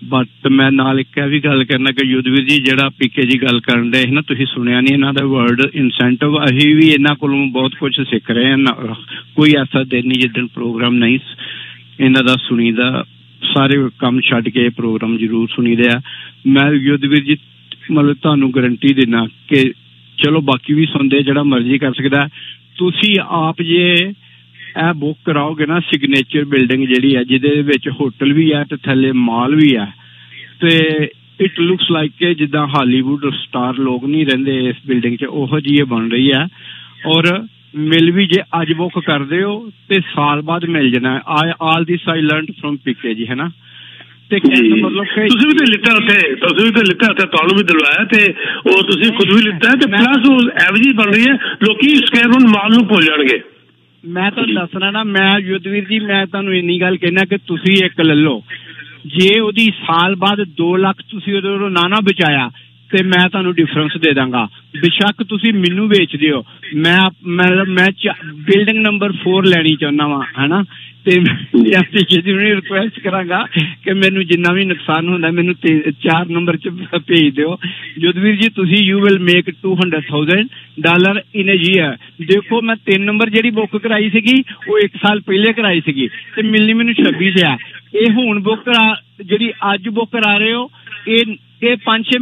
ਬਟ ਮੈਂ ਨਾਲ ਇੱਕ ਵੀ ਗੱਲ ਕਰਨਾ ਕਿ ਯੁੱਧਵੀਰ ਜੀ ਜਿਹੜਾ ਪੀਕੇ ਜੀ ਗੱਲ ਕਰਨ ਦੇ ਨਾ, ਤੁਸੀਂ ਸੁਣਿਆ ਨਹੀਂ ਇਹਨਾਂ ਦਾ ਵਰਡ ਇਨਸੈਂਟਿਵ। ਅਸੀਂ ਵੀ ਇਹਨਾਂ ਕੋਲੋਂ ਬਹੁਤ ਕੁਝ ਸਿੱਖ ਰਹੇ ਹਾਂ। ਕੋਈ ਐਸਾ ਦਿਨ ਨਹੀਂ ਜਿੱਦਣ ਪ੍ਰੋਗਰਾਮ ਨਹੀਂ ਇਹਨਾਂ ਦਾ ਸੁਣੀਦਾ, ਸਾਰੇ ਕੰਮ ਛੱਡ ਕੇ ਪ੍ਰੋਗਰਾਮ ਜ਼ਰੂਰ ਸੁਣੀਦੇ ਆ। ਮੈਂ ਯੁੱਧਵੀਰ ਜੀ ਮਤਲਬ ਤੁਹਾਨੂੰ ਗਰੰਟੀ ਦਿੰਦਾ ਕਿ ਚਲੋ ਬਾਕੀ ਵੀ ਸੁਣਦੇ, ਜਿਹੜਾ ਮਰਜ਼ੀ ਕਰ ਸਕਦਾ। ਤੁਸੀਂ ਆਪ ਜੇ ਇਹ ਬੁੱਕ ਕਰਾਓਗੇ ਨਾ ਸਿਗਨੇਚਰ ਬਿਲਡਿੰਗ ਜਿਹੜੀ ਹੈ, ਜਿਹਦੇ ਵਿੱਚ ਹੋਟਲ ਵੀ ਹੈ ਤੇ ਥੱਲੇ ਮਾਲ ਵੀ ਹੈ, ਤੇ ਇਟ ਲੁਕਸ ਲਾਈਕ ਕਿ ਜਿੱਦਾਂ ਹਾਲੀਵੁੱਡ ਸਟਾਰ ਲੋਕ ਨਹੀਂ ਰਹਿੰਦੇ ਇਸ ਬਿਲਡਿੰਗ 'ਚ, ਉਹੋ ਜਿਹੀ ਬਣ ਰਹੀ ਹੈ। ਔਰ ਮਿਲ ਵੀ ਜੇ ਅੱਜ ਬੁੱਕ ਕਰਦੇ ਹੋ ਤੇ ਸਾਲ ਬਾਅਦ ਮਿਲ ਜਾਣਾ। ਆਲ ਦਿਸ ਆਈ ਲਰਨਡ ਫਰੋਮ ਪੀਕੇ ਜੀ, ਹੈ ਨਾ। ਤੇ ਮਤਲਬ ਤੁਸੀਂ ਵੀ ਤਾਂ ਲਿੱਤਾ ਉੱਥੇ, ਤੁਹਾਨੂੰ ਵੀ ਦਿਲਵਾਇਆ ਤੇ ਉਹ ਤੁਸੀਂ ਖੁਦ ਵੀ ਲਿੱਤਾ ਤੇ ਪਲੱਸ ਉਹ ਐਵਰੇਜ ਬਣ ਰਹੀ ਹੈ। ਲੋਕੀ ਸਕੁਆਇਰ ਫੁੱਟ ਮਾਲ ਨੂੰ ਭੁੱਲ ਜਾਣਗੇ। ਮੈਂ ਤੁਹਾਨੂੰ ਦੱਸਣਾ ਨਾ, ਮੈਂ ਯੁੱਧਵੀਰ ਜੀ ਮੈਂ ਤੁਹਾਨੂੰ ਇੰਨੀ ਗੱਲ ਕਹਿਣਾ ਕਿ ਤੁਸੀਂ ਇੱਕ ਲੈ ਲਓ, ਜੇ ਉਹਦੀ ਸਾਲ ਬਾਅਦ 2 ਲੱਖ ਤੁਸੀਂ ਉਹਦੇ ਨਾ ਬਚਾਇਆ ਤੇ ਮੈਂ ਤੁਹਾਨੂੰ ਡਿਫਰੈਂਸ ਦੇ ਦਾਂਗਾ। ਬੇਸ਼ੱਕ ਤੁਸੀਂ ਮੈਨੂੰ ਵੇਚਦੇ ਹੋ, ਮੈਂ ਬਿਲਡਿੰਗ ਨੰਬਰ 4 ਲੈਣੀ ਚਾਹੁੰਦਾ ਵਾ, ਹੈ ਨਾ। ਤੇ ਰਿਕੁਐਸਟ ਕਰਾਂਗਾ ਕਿ ਮੈਨੂੰ ਜਿੰਨਾ ਵੀ ਨੁਕਸਾਨ ਹੁੰਦਾ ਮੈਨੂੰ 4 ਨੰਬਰ 'ਚ ਭੇਜ ਦਿਓ। ਯੁੱਧਵੀਰ ਜੀ ਤੁਸੀਂ you will make $200,000 in a year. ਦੇਖੋ ਮੈਂ 3 ਨੰਬਰ ਜਿਹੜੀ ਬੁੱਕ ਕਰਾਈ ਸੀਗੀ ਉਹ 1 ਸਾਲ ਪਹਿਲੇ ਕਰਾਈ ਸੀਗੀ ਤੇ ਮਿਲਣੀ ਮੈਨੂੰ 26 'ਚ ਆ। ਇਹ ਹੁਣ ਬੁੱਕ ਜਿਹੜੀ ਅੱਜ ਬੁੱਕ ਕਰਾ ਰਹੇ ਹੋ, ਇਹ 5-6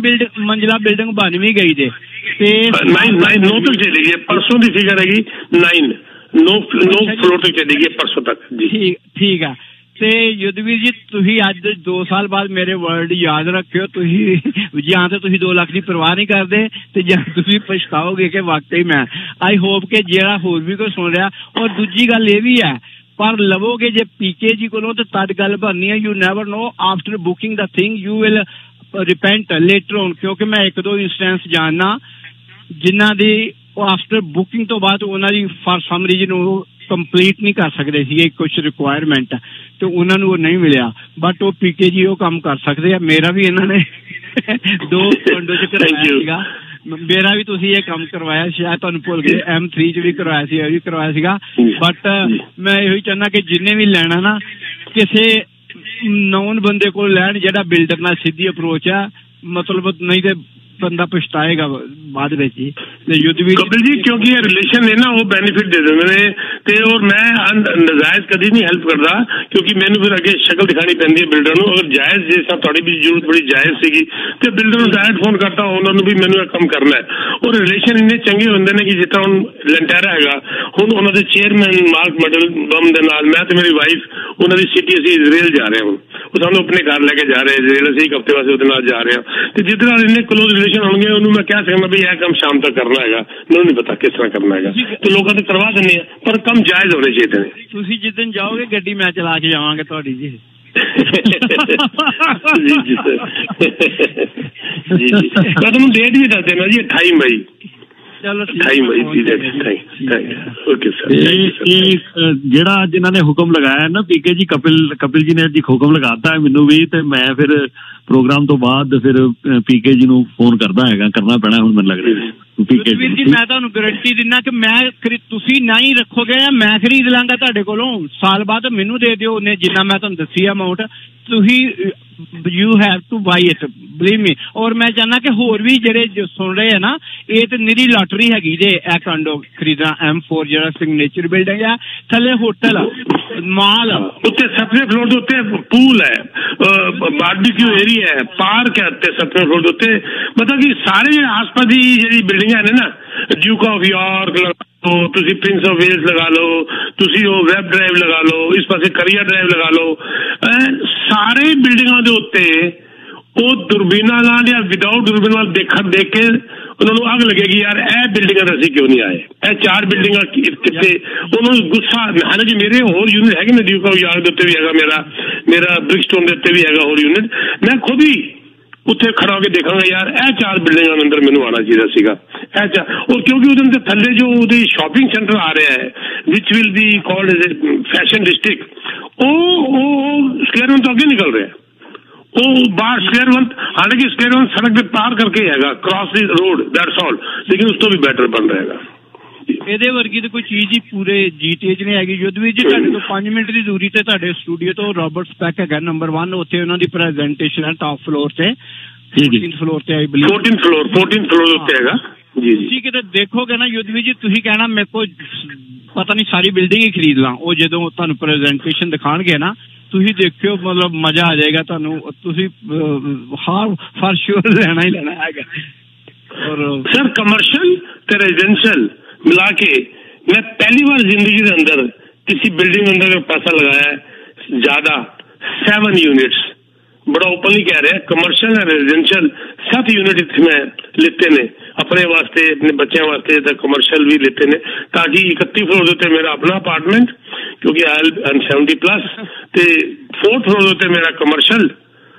ਮੰਜ਼ਿਲਾ ਬਿਲਡਿੰਗ ਬਣ ਵੀ ਗਈ ਜੇ ਤੇ 9 ਤੱਕ ਚਲੇਗੀ। ਪਰਸੋਂ ਦੀ ਫਿਗਰ ਹੈਗੀ 9 ਫਲੋਰ ਤੱਕ ਚਲੇਗੀ ਪਰਸੋਂ ਤੱਕ ਜੀ। ਠੀਕ ਆ। ਤੇ ਯੁੱਧਵੀਰ ਜੀ ਤੁਸੀਂ ਅੱਜ 2 ਸਾਲ ਬਾਅਦ ਮੇਰੇ ਵਰਡ ਯਾਦ ਰੱਖਿਓ। ਤੁਸੀਂ ਜਾਂ ਤਾਂ ਤੁਸੀਂ 2 ਲੱਖ ਦੀ ਪਰਵਾਹ ਨਹੀਂ ਕਰਦੇ ਤੇ ਜਾਂ ਤੁਸੀਂ ਪਛਤਾਓਗੇ ਕਿ ਵਾਕਈ ਮੈਂ। ਆਈ ਹੋਪ ਕਿ ਜਿਹੜਾ ਹੋਰ ਵੀ ਕੋਈ ਸੁਣ ਰਿਹਾ। ਔਰ ਦੂਜੀ ਗੱਲ ਇਹ ਵੀ ਹੈ, ਪਰ ਲਵੋਗੇ ਜੇ ਪੀਕੇ ਜੀ ਕੋਲੋਂ ਤਾਂ ਤਦ ਗੱਲ ਬਣਨੀ ਹੈ। You never know after booking the thing you will repent later on. ਕਿਉਂਕਿ ਮੈਂ 1-2 ਇੰਸਟੈਂਸ ਜਾਣਨਾ ਜਿਨ੍ਹਾਂ ਦੀ ਉਹ ਆਫਟਰ ਬੁਕਿੰਗ ਤੋਂ ਬਾਅਦ ਉਹਨਾਂ ਦੀ ਫਾਰ ਸਮ ਰੀਜ਼ਨ ਉਹ ਕੰਪਲੀਟ ਨਹੀਂ ਕਰ ਸਕਦੇ ਸੀਗੇ, ਕੁਛ ਰਿਕੁਆਇਰਮੈਂਟ ਤੇ ਉਹਨਾਂ ਨੂੰ ਉਹ ਨਹੀਂ ਮਿਲਿਆ। ਬਟ ਉਹ ਪੀਕੇ ਜੀ ਉਹ ਕੰਮ ਕਰ ਸਕਦੇ ਆ। ਮੇਰਾ ਵੀ ਇਹਨਾਂ ਨੇ 2 ਕੰਡੋ 'ਚ ਕਰਵਾਇਆ ਸੀਗਾ, ਮੇਰਾ ਵੀ ਤੁਸੀਂ ਇਹ ਕੰਮ ਕਰਵਾਇਆ, ਸ਼ਾਇਦ ਤੁਹਾਨੂੰ ਭੁੱਲ ਗਏ। M3 'ਚ ਵੀ ਕਰਵਾਇਆ ਸੀ, ਇਹ ਵੀ ਕਰਵਾਇਆ ਸੀਗਾ। ਬਟ ਮੈਂ ਇਹੋ ਹੀ ਚਾਹੁੰਦਾ ਕਿ ਜਿੰਨੇ ਵੀ ਲੈਣਾ ਨਾ ਕਿਸੇ ਨੌਨ ਬੰਦੇ ਕੋਲ ਲੈਣ ਜਿਹੜਾ ਬਿਲਡਰ ਨਾਲ ਸਿੱਧੀ ਅਪਰੋਚ ਆ। ਮਤਲਬ ਨਹੀਂ ਤੇ ਬੰਦਾ ਪਛਤਾਏਗਾ ਬਾਅਦ ਵਿੱਚ ਹੀ। ਕਪਿਲ ਜੀ ਕਿਉਂਕਿ ਇਹ ਰਿਲੇਸ਼ਨ ਨੇ ਨਾ ਉਹ ਬੈਨੀਫਿਟ ਦੇ ਦਿੰਦੇ ਨੇ ਤੇ ਔਰ ਮੈਂ ਨਜਾਇਜ਼ ਕਦੀ ਨਹੀਂ ਹੈਲਪ ਕਰਦਾ ਕਿਉਂਕਿ ਮੈਨੂੰ ਫਿਰ ਅੱਗੇ ਸ਼ਕਲ ਦਿਖਾਣੀ ਪੈਂਦੀ ਹੈ ਬਿਲਡਰ ਨੂੰ। ਅਗਰ ਜਾਇਜ਼ ਜਿਸ ਤਰ੍ਹਾਂ ਤੁਹਾਡੀ ਵੀ ਜ਼ਰੂਰਤ ਬੜੀ ਜਾਇਜ਼ ਸੀਗੀ ਤੇ ਬਿਲਡਰ ਨੂੰ ਡਾਇਰੈਕਟ ਫੋਨ ਕਰਤਾ ਉਹਨਾਂ ਨੂੰ ਵੀ ਮੈਨੂੰ ਇਹ ਕੰਮ ਕਰਨਾ ਹੈ। ਔਰ ਰਿਲੇਸ਼ਨ ਇੰਨੇ ਚੰਗੇ ਹੁੰਦੇ ਨੇ ਕਿ ਜਿਸ ਤਰ੍ਹਾਂ ਹੁਣ ਲੈਂਟੈਰਾ ਹੈਗਾ, ਹੁਣ ਉਹਨਾਂ ਦੇ ਚੇਅਰਮੈਨ ਮਾਰਕ ਮਡਲ ਬਮ ਦੇ ਨਾਲ ਮੈਂ ਤੇ ਮੇਰੀ ਵਾਈਫ ਉਹਨਾਂ ਦੀ ਸਿਟੀ ਅਸੀਂ ਇਜ਼ਰਾਈਲ ਜਾ ਰਹੇ ਹਾਂ। ਹੁਣ ਉਹ ਸਾਨੂੰ ਆਪਣੇ ਘਰ ਲੈ ਕੇ ਜਾ ਰਹੇ ਇਜ਼ਰਾਈਲ, ਅਸੀਂ ਇੱਕ ਹਫ਼ਤੇ ਵਾਸਤੇ ਉਹਦੇ ਨਾਲ ਜਾ ਰਹੇ ਹਾਂ ਤੇ ਜਿਹਦੇ ਨਾਲ ਇੰਨੇ ਕਲੋਜ਼ ऑपरेशन होंगे उन्होंने मैं कह सकना भी यह काम शाम तक करना है, मैंने नहीं पता किस तरह करना है, तो लोगों ने करवा देने पर कम जायज होने चाहिए ने। ਤੁਸੀਂ जिस दिन जाओगे गड्डी मैं चला के जावांगे ਤੁਹਾਡੀ जी। जी जी सर जी जी मैं तुम डेट भी दस देना जी 28 मई। चलो 28 मई की डेट। Okay sir. ਜਿਹੜਾ ਅੱਜ ਇਹਨਾਂ ਨੇ ਹੁਕਮ ਲਗਾਇਆ ਨਾ ਪੀਕੇ ਜੀ ਕਪਿਲ ਜੀ ਨੇ ਅੱਜ ਹੁਕਮ ਲਗਾਤਾ ਹੈ ਮੈਨੂੰ ਵੀ, ਤੇ ਮੈਂ ਫਿਰ ਪ੍ਰੋਗਰਾਮ ਤੋਂ ਬਾਅਦ ਫਿਰ ਪੀਕੇ ਜੀ ਨੂੰ ਫੋਨ ਕਰਦਾ ਹੈਗਾ, ਕਰਨਾ ਪੈਣਾ ਹੁਣ ਮੈਨੂੰ ਲੱਗ ਰਿਹਾ ਪੀਕੇ ਜੀ। ਮੈਂ ਤੁਹਾਨੂੰ ਗਾਰੰਟੀ ਦਿੰਦਾ ਕਿ ਮੈਂ ਤੁਸੀਂ ਨਾ ਹੀ ਰੱਖੋਗੇ ਮੈਂ ਖਰੀਦ ਲਾਂਗਾ ਤੁਹਾਡੇ ਕੋਲੋਂ, ਸਾਲ ਬਾਅਦ ਮੈਨੂੰ ਦੇ ਦਿਓ ਉਹਨੇ ਜਿੰਨਾ ਮੈਂ ਤੁਹਾਨੂੰ ਦੱਸੀ ਅਮਾਊਂਟ, ਤੁਸੀਂ you have to buy it believe me. ਔਰ ਮੈਂ ਚਾਹੁੰਦਾ ਕਿ ਹੋਰ ਵੀ ਜਿਹੜੇ ਸੁਣ ਰਹੇ ਆ ਨਾ, ਇਹ ਤੇ ਨਿਰੀ ਲਾਟਰੀ ਹੈਗੀ ਜੇ ਇਹ ਕੰਡੋ ਖਰੀਦਣਾ। M4 ਜਿਹੜਾ ਸਿਗਨੇਚਰ ਬਿਲਡਿੰਗ ਆ, ਥੱਲੇ ਹੋਟਲ ਆ, ਮਾਲ ਆ, ਉੱਤੇ 7ਵੇਂ ਫਲੋਰ ਦੇ ਉੱਤੇ ਪੂਲ ਹੈ, ਬਾਰਬੀਕਿਊ ਏਰੀਆ ਹੈ, ਪਾਰਕ ਹੈ ਉੱਤੇ 7ਵੇਂ ਫਲੋਰ ਦੇ ਉੱਤੇ। ਮਤਲਬ ਕਿ ਸਾਰੇ ਆਸ-ਪਾਸ ਦੀ ਜਿਹੜੀ ਬਿਲਡਿੰਗਾਂ ਨੇ ਨਾ, ਡਿਊਕ ਆਫ ਯਾਰਕ ਲਗਾ ਲਓ ਤੁਸੀਂ, ਪ੍ਰਿੰਸ ਆਫ ਵੇਲਸ ਲਗਾ ਲਓ ਤੁਸੀਂ, ਉਹ ਵੈਬ ਡਰਾਈਵ ਲਗਾ ਲਓ, ਇਸ ਪਾਸੇ ਕਰੀਆ ਡਰਾਈਵ ਲਗਾ ਲਓ, ਸਾਰੇ ਬਿਲਡਿੰਗਾਂ ਦੇ ਉੱਤੇ ਉਹ ਦੁਰਬੀਨਾਂ ਨਾਲ ਜਾਂ ਵਿਦਾਊਟ ਦੁਰਬੀਨ ਨਾਲ ਦੇਖ ਕੇ ਉਹਨਾਂ ਨੂੰ ਅੱਗ ਲੱਗੇਗੀ ਯਾਰ ਇਹ ਬਿਲਡਿੰਗਾਂ ਦਾ ਅਸੀਂ ਕਿਉਂ ਨਹੀਂ ਆਏ, ਇਹ 4 ਬਿਲਡਿੰਗਾਂ ਕਿੱਥੇ। ਉਹਨਾਂ ਨੂੰ ਗੁੱਸਾ, ਹਾਲਾਂਕਿ ਮੇਰੇ ਹੋਰ ਯੂਨਿਟ ਹੈਗੇ ਨੇ, ਡਿਊਕ ਆਫ ਯਾਰਕ ਦੇ ਉੱਤੇ ਵੀ ਹੈਗਾ, ਮੇਰਾ ਬ੍ਰਿਕਸਟੋਨ ਦੇ ਉੱਤੇ ਵੀ ਹੈਗਾ ਹੋਰ ਯੂਨਿਟ, ਮੈਂ ਖੁਦ ਹੀ ਉੱਥੇ ਖੜਾ ਹੋ ਕੇ ਦੇਖਾਂਗਾ ਯਾਰ ਇਹ 4 ਬਿਲਡਿੰਗਾਂ ਦੇ ਅੰਦਰ ਮੈਨੂੰ ਆਉਣਾ ਚਾਹੀਦਾ ਸੀਗਾ ਇਹ। ਔਰ ਕਿਉਂਕਿ ਉਹਦੇ ਅੰਦਰ ਥੱਲੇ ਜੋ ਉਹਦੇ ਸ਼ਾਪਿੰਗ ਸੈਂਟਰ ਆ ਰਿਹਾ ਹੈ which will be called as a fashion district, ਉਹ ਸਕੁਆਇਰ वन ਤੋਂ ਅੱਗੇ ਨਿਕਲ ਰਿਹਾ, ਉਹ ਬਾਹਰ ਸਕੁਆਇਰ वन, ਹਾਲਾਂਕਿ ਸਕੁਆਇਰ वन ਸੜਕ ਦੇ ਪਾਰ ਕਰਕੇ ਹੈਗਾ, ਕ੍ਰਾਸ ਦੀ ਰੋਡ ਦੈਟਸ ਆਲ, ਲੇਕਿਨ ਉਸ ਤੋਂ ਵੀ ਬੈਟਰ ਬਣ ਰਿਹਾ ਹੈਗਾ। ਇਹਦੇ ਵਰਗੀ ਤਾਂ ਕੋਈ ਚੀਜ਼ ਹੀ ਪੂਰੇ GTA 'ਚ ਨਹੀਂ ਹੈਗੀ। ਯੁੱਧਵੀਰ ਜੀ ਤੁਹਾਡੇ ਤੋਂ 5 ਮਿੰਟ ਦੀ ਦੂਰੀ ਤੇ ਤੁਹਾਡੇ ਸਟੂਡੀਓ ਤੋਂ ਰੋਬਰਟ ਸਪੈਕ ਹੈਗਾ ਨੰਬਰ 1, ਉੱਥੇ ਉਹਨਾਂ ਦੀ ਪ੍ਰੈਜੈਂਟੇਸ਼ਨ ਹੈ ਟਾਪ ਫਲੋਰ ਤੇ, 14th ਫਲੋਰ ਤੇ ਆਈ ਬਲੀਵ 14th ਫਲੋਰ ਉੱਤੇ ਹੈਗਾ ਜੀ। ਤੁਸੀਂ ਕਿਤੇ ਦੇਖੋਗੇ ਨਾ ਯੁੱਧਵੀਰ ਜੀ, ਤੁਸੀਂ ਕਹਿਣਾ ਮੇਰੇ ਕੋਲ ਪਤਾ ਨਹੀਂ ਸਾਰੀ ਬਿਲਡਿੰਗ ਹੀ ਖਰੀਦ ਲਾਂ। ਉਹ ਜਦੋਂ ਤੁਹਾਨੂੰ ਪ੍ਰੈਜੈਂਟੇਸ਼ਨ ਦਿਖਾਣਗੇ ਨਾ, ਤੁਸੀਂ ਦੇਖਿਓ ਮਤਲਬ ਮਜ਼ਾ ਆ ਜਾਏਗਾ ਤੁਹਾਨੂੰ, ਤੁਸੀਂ ਫॉर श्योर ਲੈਣਾ ਹੀ ਲੈਣਾ ਹੈਗਾ। ਔਰ ਸਰ ਕਮਰਸ਼ੀਅਲ ਤੇ रेजिडेंशियल मिला के मैं पहली बार जिंदगी के अंदर किसी बिल्डिंग के अंदर पैसा लगाया है ज्यादा 7 यूनिट्स, बड़ा ओपनली कह रहे हैं, कमर्शियल और रेजिडेंशियल 7 यूनिट इसमें लेते ने अपने वास्ते, अपने बच्चों वास्ते, तो कमर्शियल भी लेते ने, ताकि 31 फ्लोर देते मेरा अपना अपार्टमेंट क्योंकि आई एम 70+ ते 4th फ्लोर देते मेरा कमर्शियल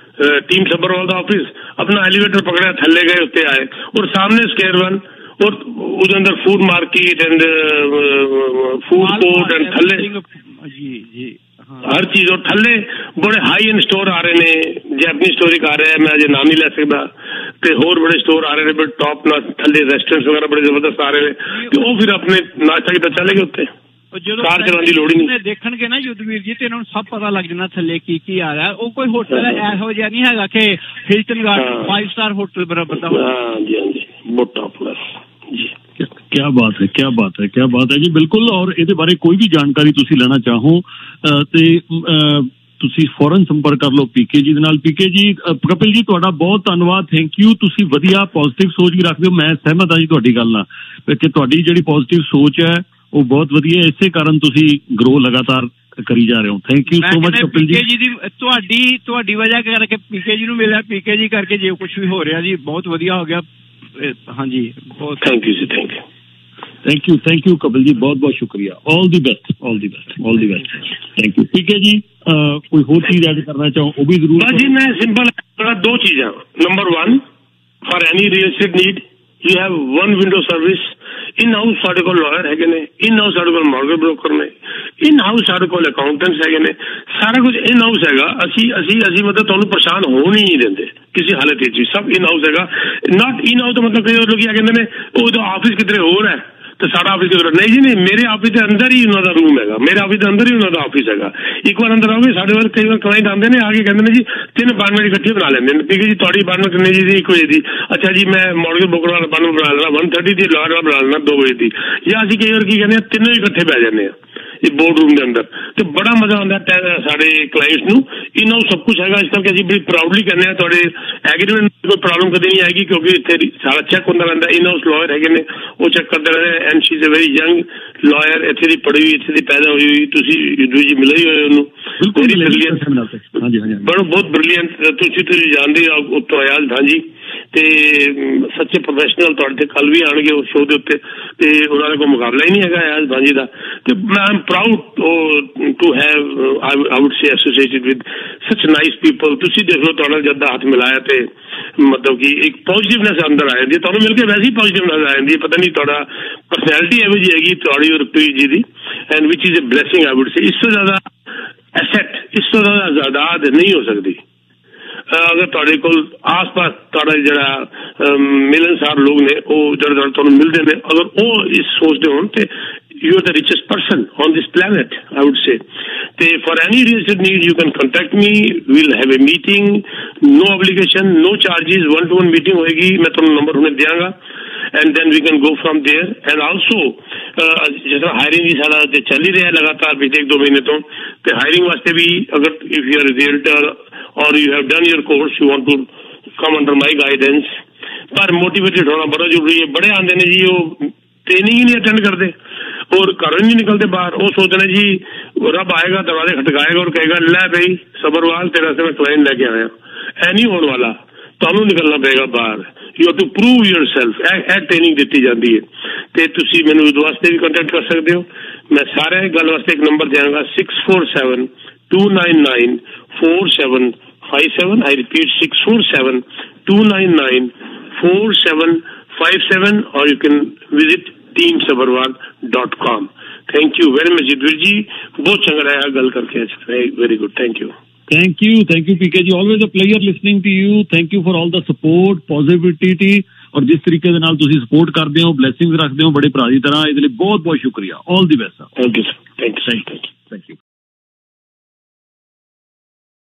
टीम सबरवाल का ऑफिस, अपना एलिवेटर पकड़ा थल्ले गए उत्ते आए, और सामने स्क्वायर वन और उसके अंदर food market and food court and थल्ले जी हर चीज, और थल्ले बड़े हाई एंड स्टोर आ रहे ने, जैपनीज स्टोर एक आ रहा है, मैं अजे नाम नहीं ले सकता, ते होर बड़े स्टोर आ रहे ने, बड़े टॉप ना थल्ले रेस्टोरेंट्स वगैरह बड़े जबरदस्त आ रहे ने, तो वो फिर अपने नाश्ता किता चले गए उत्ते, कार चलाने की लोड़ ही नहीं। ਦੇਖਣਗੇ ਨਾ ਯੁੱਧਵੀਰ ਜੀ ਤੇ ਇਹਨਾਂ ਨੂੰ ਸਭ ਪਤਾ ਲੱਗ ਜਾਣਾ ਥੱਲੇ ਕੀ ਆ ਰਿਹਾ। ਉਹ ਕੋਈ ਹੋਟਲ ਇਹੋ ਜਿਹਾ ਨਹੀਂ ਹੈਗਾ ਕਿ ਹਿਲਟਨ ਗਾਰਡਨ 5 ਸਟਾਰ ਹੋਟਲ ਬਰਾਬਰ ਦਾ। ਹਾਂਜੀ ਹਾਂਜੀ ਬਹੁਤ ਟੌਪ ਕਲਾਸ ਜੀ। क्या बात है, क्या बात है, क्या बात है जी, बिल्कुल। और ਇਹਦੇ ਬਾਰੇ ਕੋਈ ਵੀ ਜਾਣਕਾਰੀ ਤੁਸੀਂ ਲੈਣਾ ਚਾਹੋ ਤੇ ਤੁਸੀਂ ਫੌਰਨ ਸੰਪਰਕ ਕਰ ਲਓ ਪੀਕੇ ਜੀ ਦੇ ਨਾਲ। ਪੀਕੇ ਜੀ, ਕਪਿਲ ਜੀ ਤੁਹਾਡਾ ਬਹੁਤ ਧੰਨਵਾਦ, ਥੈਂਕ ਯੂ। ਤੁਸੀਂ ਵਧੀਆ ਪੋਜ਼ਿਟਿਵ ਸੋਚ ਵੀ ਰੱਖਦੇ ਹੋ, ਮੈਂ ਸਹਿਮਤ ਹਾਂ ਜੀ ਤੁਹਾਡੀ ਗੱਲ ਨਾਲ ਕਿ ਤੁਹਾਡੀ ਜਿਹੜੀ ਪੋਜ਼ਿਟਿਵ ਸੋਚ ਹੈ ਉਹ ਬਹੁਤ ਵਧੀਆ, ਇਸੇ ਕਾਰਨ ਤੁਸੀਂ ਗਰੋ ਲਗਾਤਾਰ ਕਰੀ ਜਾ ਰਹੇ ਹੋ। Thank you so much Kapil ਜੀ। ਤੁਹਾਡੀ ਵਜ੍ਹਾ ਕਰਕੇ ਪੀਕੇ ਜੀ ਨੂੰ ਮਿਲਿਆ, ਪੀਕੇ ਜੀ ਕਰਕੇ ਜੇ ਕੁਝ ਵੀ ਹੋ ਰਿਹਾ ਜੀ ਬਹੁਤ ਵਧੀਆ ਹੋ ਗਿਆ। ਹਾਂਜੀ ਬਹੁਤ ਥੈਂਕ ਯੂ ਜੀ, thank you thank you Kapil ji, बहुत बहुत शुक्रिया। All the best thank you. ठीक है जी, कोई होर चीज ऐड करना चाहो वो भी जरूर जी। मैं सिंपल 2 चीज़ें, number 1 for any real estate need you have 1 window service. In house साढ़े को लॉयर है ने, इन हाउस साढ़े को मॉर्गेज ब्रोकर ने, इन हाउस साढ़े को अकाउंटेंट्स है ने, सारा कुछ इन हाउस है। असी मतलब तुहानू परेशान होने ही नहीं देंगे किसी हालत में, सब इन हाउस है। नॉट इन हाउस तो मतलब कई लोग क्या कहते हैं वो ऑफिस कितने होर है तो सारा ऑफिस की जरूरत नहीं जी, नहीं मेरे ऑफिस के अंदर ही उन्होंने रूम है, मेरे ऑफिस के अंदर ही उन्होंने ऑफिस है। एक बार अंदर आओगे साढ़े बार कई बार क्लाइंट आते हैं आगे कहते हैं जी 3 अपार्टमेंट इकट्ठे बना लेंगे, ठीक है जी थोड़ी अपार्टमेंट कितने जी 1 बजे की, अच्छा जी मैं मॉर्गेज ब्रोकर वाला अपार्टमेंट बना लेना 1:30 की, लॉयर वाला बना लेना 2 बजे की, या अभी कई बार की कहते हैं तीनों इकट्ठे बह जाते हैं बोर्ड रूम के अंदर, तो बड़ा मजा आता है साढ़े क्लाइंट्स नू। इन्हों सब कुछ है, इस करके बड़ी प्राउडली कहने थोड़े एग्रीमेंट कोई प्रॉब्लम कभी नहीं आएगी क्योंकि इतने सारा चेक होता रहता। इन हाउस लॉयर है वो चेक करते रहते हैं, and she is a very young lawyer, इतने की पढ़ी हुई, इतने की पैदा हुई हुई, जी मिले ही हुए बहुत ब्रिलियंट, तुम जानते हो उत्तो अयाज धान जी, ਤੇ ਸੱਚੇ ਪ੍ਰੋਫੈਸ਼ਨਲ ਤੁਹਾਡੇ ਤੇ ਕੱਲ ਵੀ ਆਣਗੇ ਉਸ ਸ਼ੋਅ ਦੇ ਉੱਤੇ ਤੇ ਉਹਨਾਂ ਦਾ ਕੋਈ ਮੁਕਾਬਲਾ ਹੀ ਨਹੀਂ ਹੈਗਾ ਐਜ਼ ਬਾਂਝੀ ਦਾ ਤੇ ਮੈਂ am proud to have I would say associated with such nice people. ਤੁਸੀਂ ਦੇਖ ਲਓ ਤੁਹਾਡਾ ਜਦ ਦਾ ਹੱਥ ਮਿਲਾਇਆ ਤੇ ਮਤਲਬ ਕਿ ਇੱਕ ਪੋਜ਼ਿਟਿਵਨੈਸ ਅੰਦਰ ਆ ਜਾਂਦੀ ਹੈ, ਤੁਹਾਨੂੰ ਮਿਲ ਕੇ ਵੈਸੇ ਹੀ ਪੋਜ਼ਿਟਿਵਨੈਸ ਆ ਜਾਂਦੀ ਹੈ। ਪਤਾ ਨਹੀਂ ਤੁਹਾਡਾ ਪਰਸਨੈਲਿਟੀ ਇਹੋ ਜਿਹੀ ਹੈਗੀ ਤੁਹਾਡੀ ਔਰ ਪ੍ਰੀਤ ਜੀ ਦੀ ਐਂਡ ਵਿਚ is a blessing I would say. ਇਸ ਤੋਂ ਜ਼ਿਆਦਾ ਐਸੈਟ, ਇਸ ਤੋਂ ਜ਼ਿਆਦਾ ਜਾਇਦਾਦ ਨਹੀਂ ਹੋ ਸਕਦੀ। ਅਗਰ ਤੁਹਾਡੇ ਕੋਲ ਆਸ ਪਾਸ ਤੁਹਾਡਾ ਜਿਹੜਾ ਮਿਲਣਸਾਰ ਲੋਕ ਨੇ ਉਹ ਜਿਹੜੇ ਤੁਹਾਨੂੰ ਮਿਲਦੇ ਨੇ ਅਗਰ ਉਹ ਇਸ ਸੋਚਦੇ ਹੋਣ ਤੇ you are the richest person on this planet, I would say. For any reason need, you can contact me. We'll have a meeting. No obligation, no charges. One-to-one meeting होएगी. मैं तुम्हें number उन्हें दियांगा. And then we can go from there. And also, जैसा hiring ही सारा चल ही रहा है लगातार पिछले 1-2 महीने तो hiring वास्ते भी अगर if you are a realtor or you have done your course, you want to come under my guidance. पर motivated होना बड़ा जरूरी है। बड़े आंदे ने जी वो ट्रेनिंग ही नहीं अटेंड करते और घरों नहीं निकलते बाहर। वो सोचते हैं जी रब आएगा दरवाजे खटकाएगा और कहेगा लै भाई सबरवाल तेरा से मैं क्लाइंट लेके आया। ऐ नहीं होने वाला, ਤੁਹਾਨੂੰ ਨਿਕਲਣਾ ਪਏਗਾ ਬਾਹਰ। You have to prove yourself. ਇਹ ਟ੍ਰੇਨਿੰਗ ਦਿੱਤੀ ਜਾਂਦੀ ਹੈ ਤੇ ਤੁਸੀਂ ਮੈਨੂੰ ਇਹਦੇ ਵਾਸਤੇ ਵੀ ਕੰਟੈਕਟ ਕਰ ਸਕਦੇ ਹੋ। ਮੈਂ ਸਾਰੇ ਗੱਲ ਵਾਸਤੇ ਇੱਕ ਨੰਬਰ ਦਿਆਂਗਾ 647-299-4757। I repeat 647-299-4757 or you can visit teamsabarwal.com। Thank you very much Jidvir ji, बहुत चंगा रहा गल करके। Very good, thank you PK ji, always a pleasure listening to you। Thank you for all the support, positivity और जिस तरीके ਦੇ ਨਾਲ ਤੁਸੀਂ ਸਪੋਰਟ ਕਰਦੇ ਹੋ, ਬਲੇਸਿੰਗਸ ਰੱਖਦੇ ਹੋ ਬੜੇ ਭਰਾ ਦੀ ਤਰ੍ਹਾਂ, ਇਹਦੇ ਲਈ ਬਹੁਤ ਬਹੁਤ ਸ਼ੁਕਰੀਆ। All the best sir। Thank you sir। Thank you।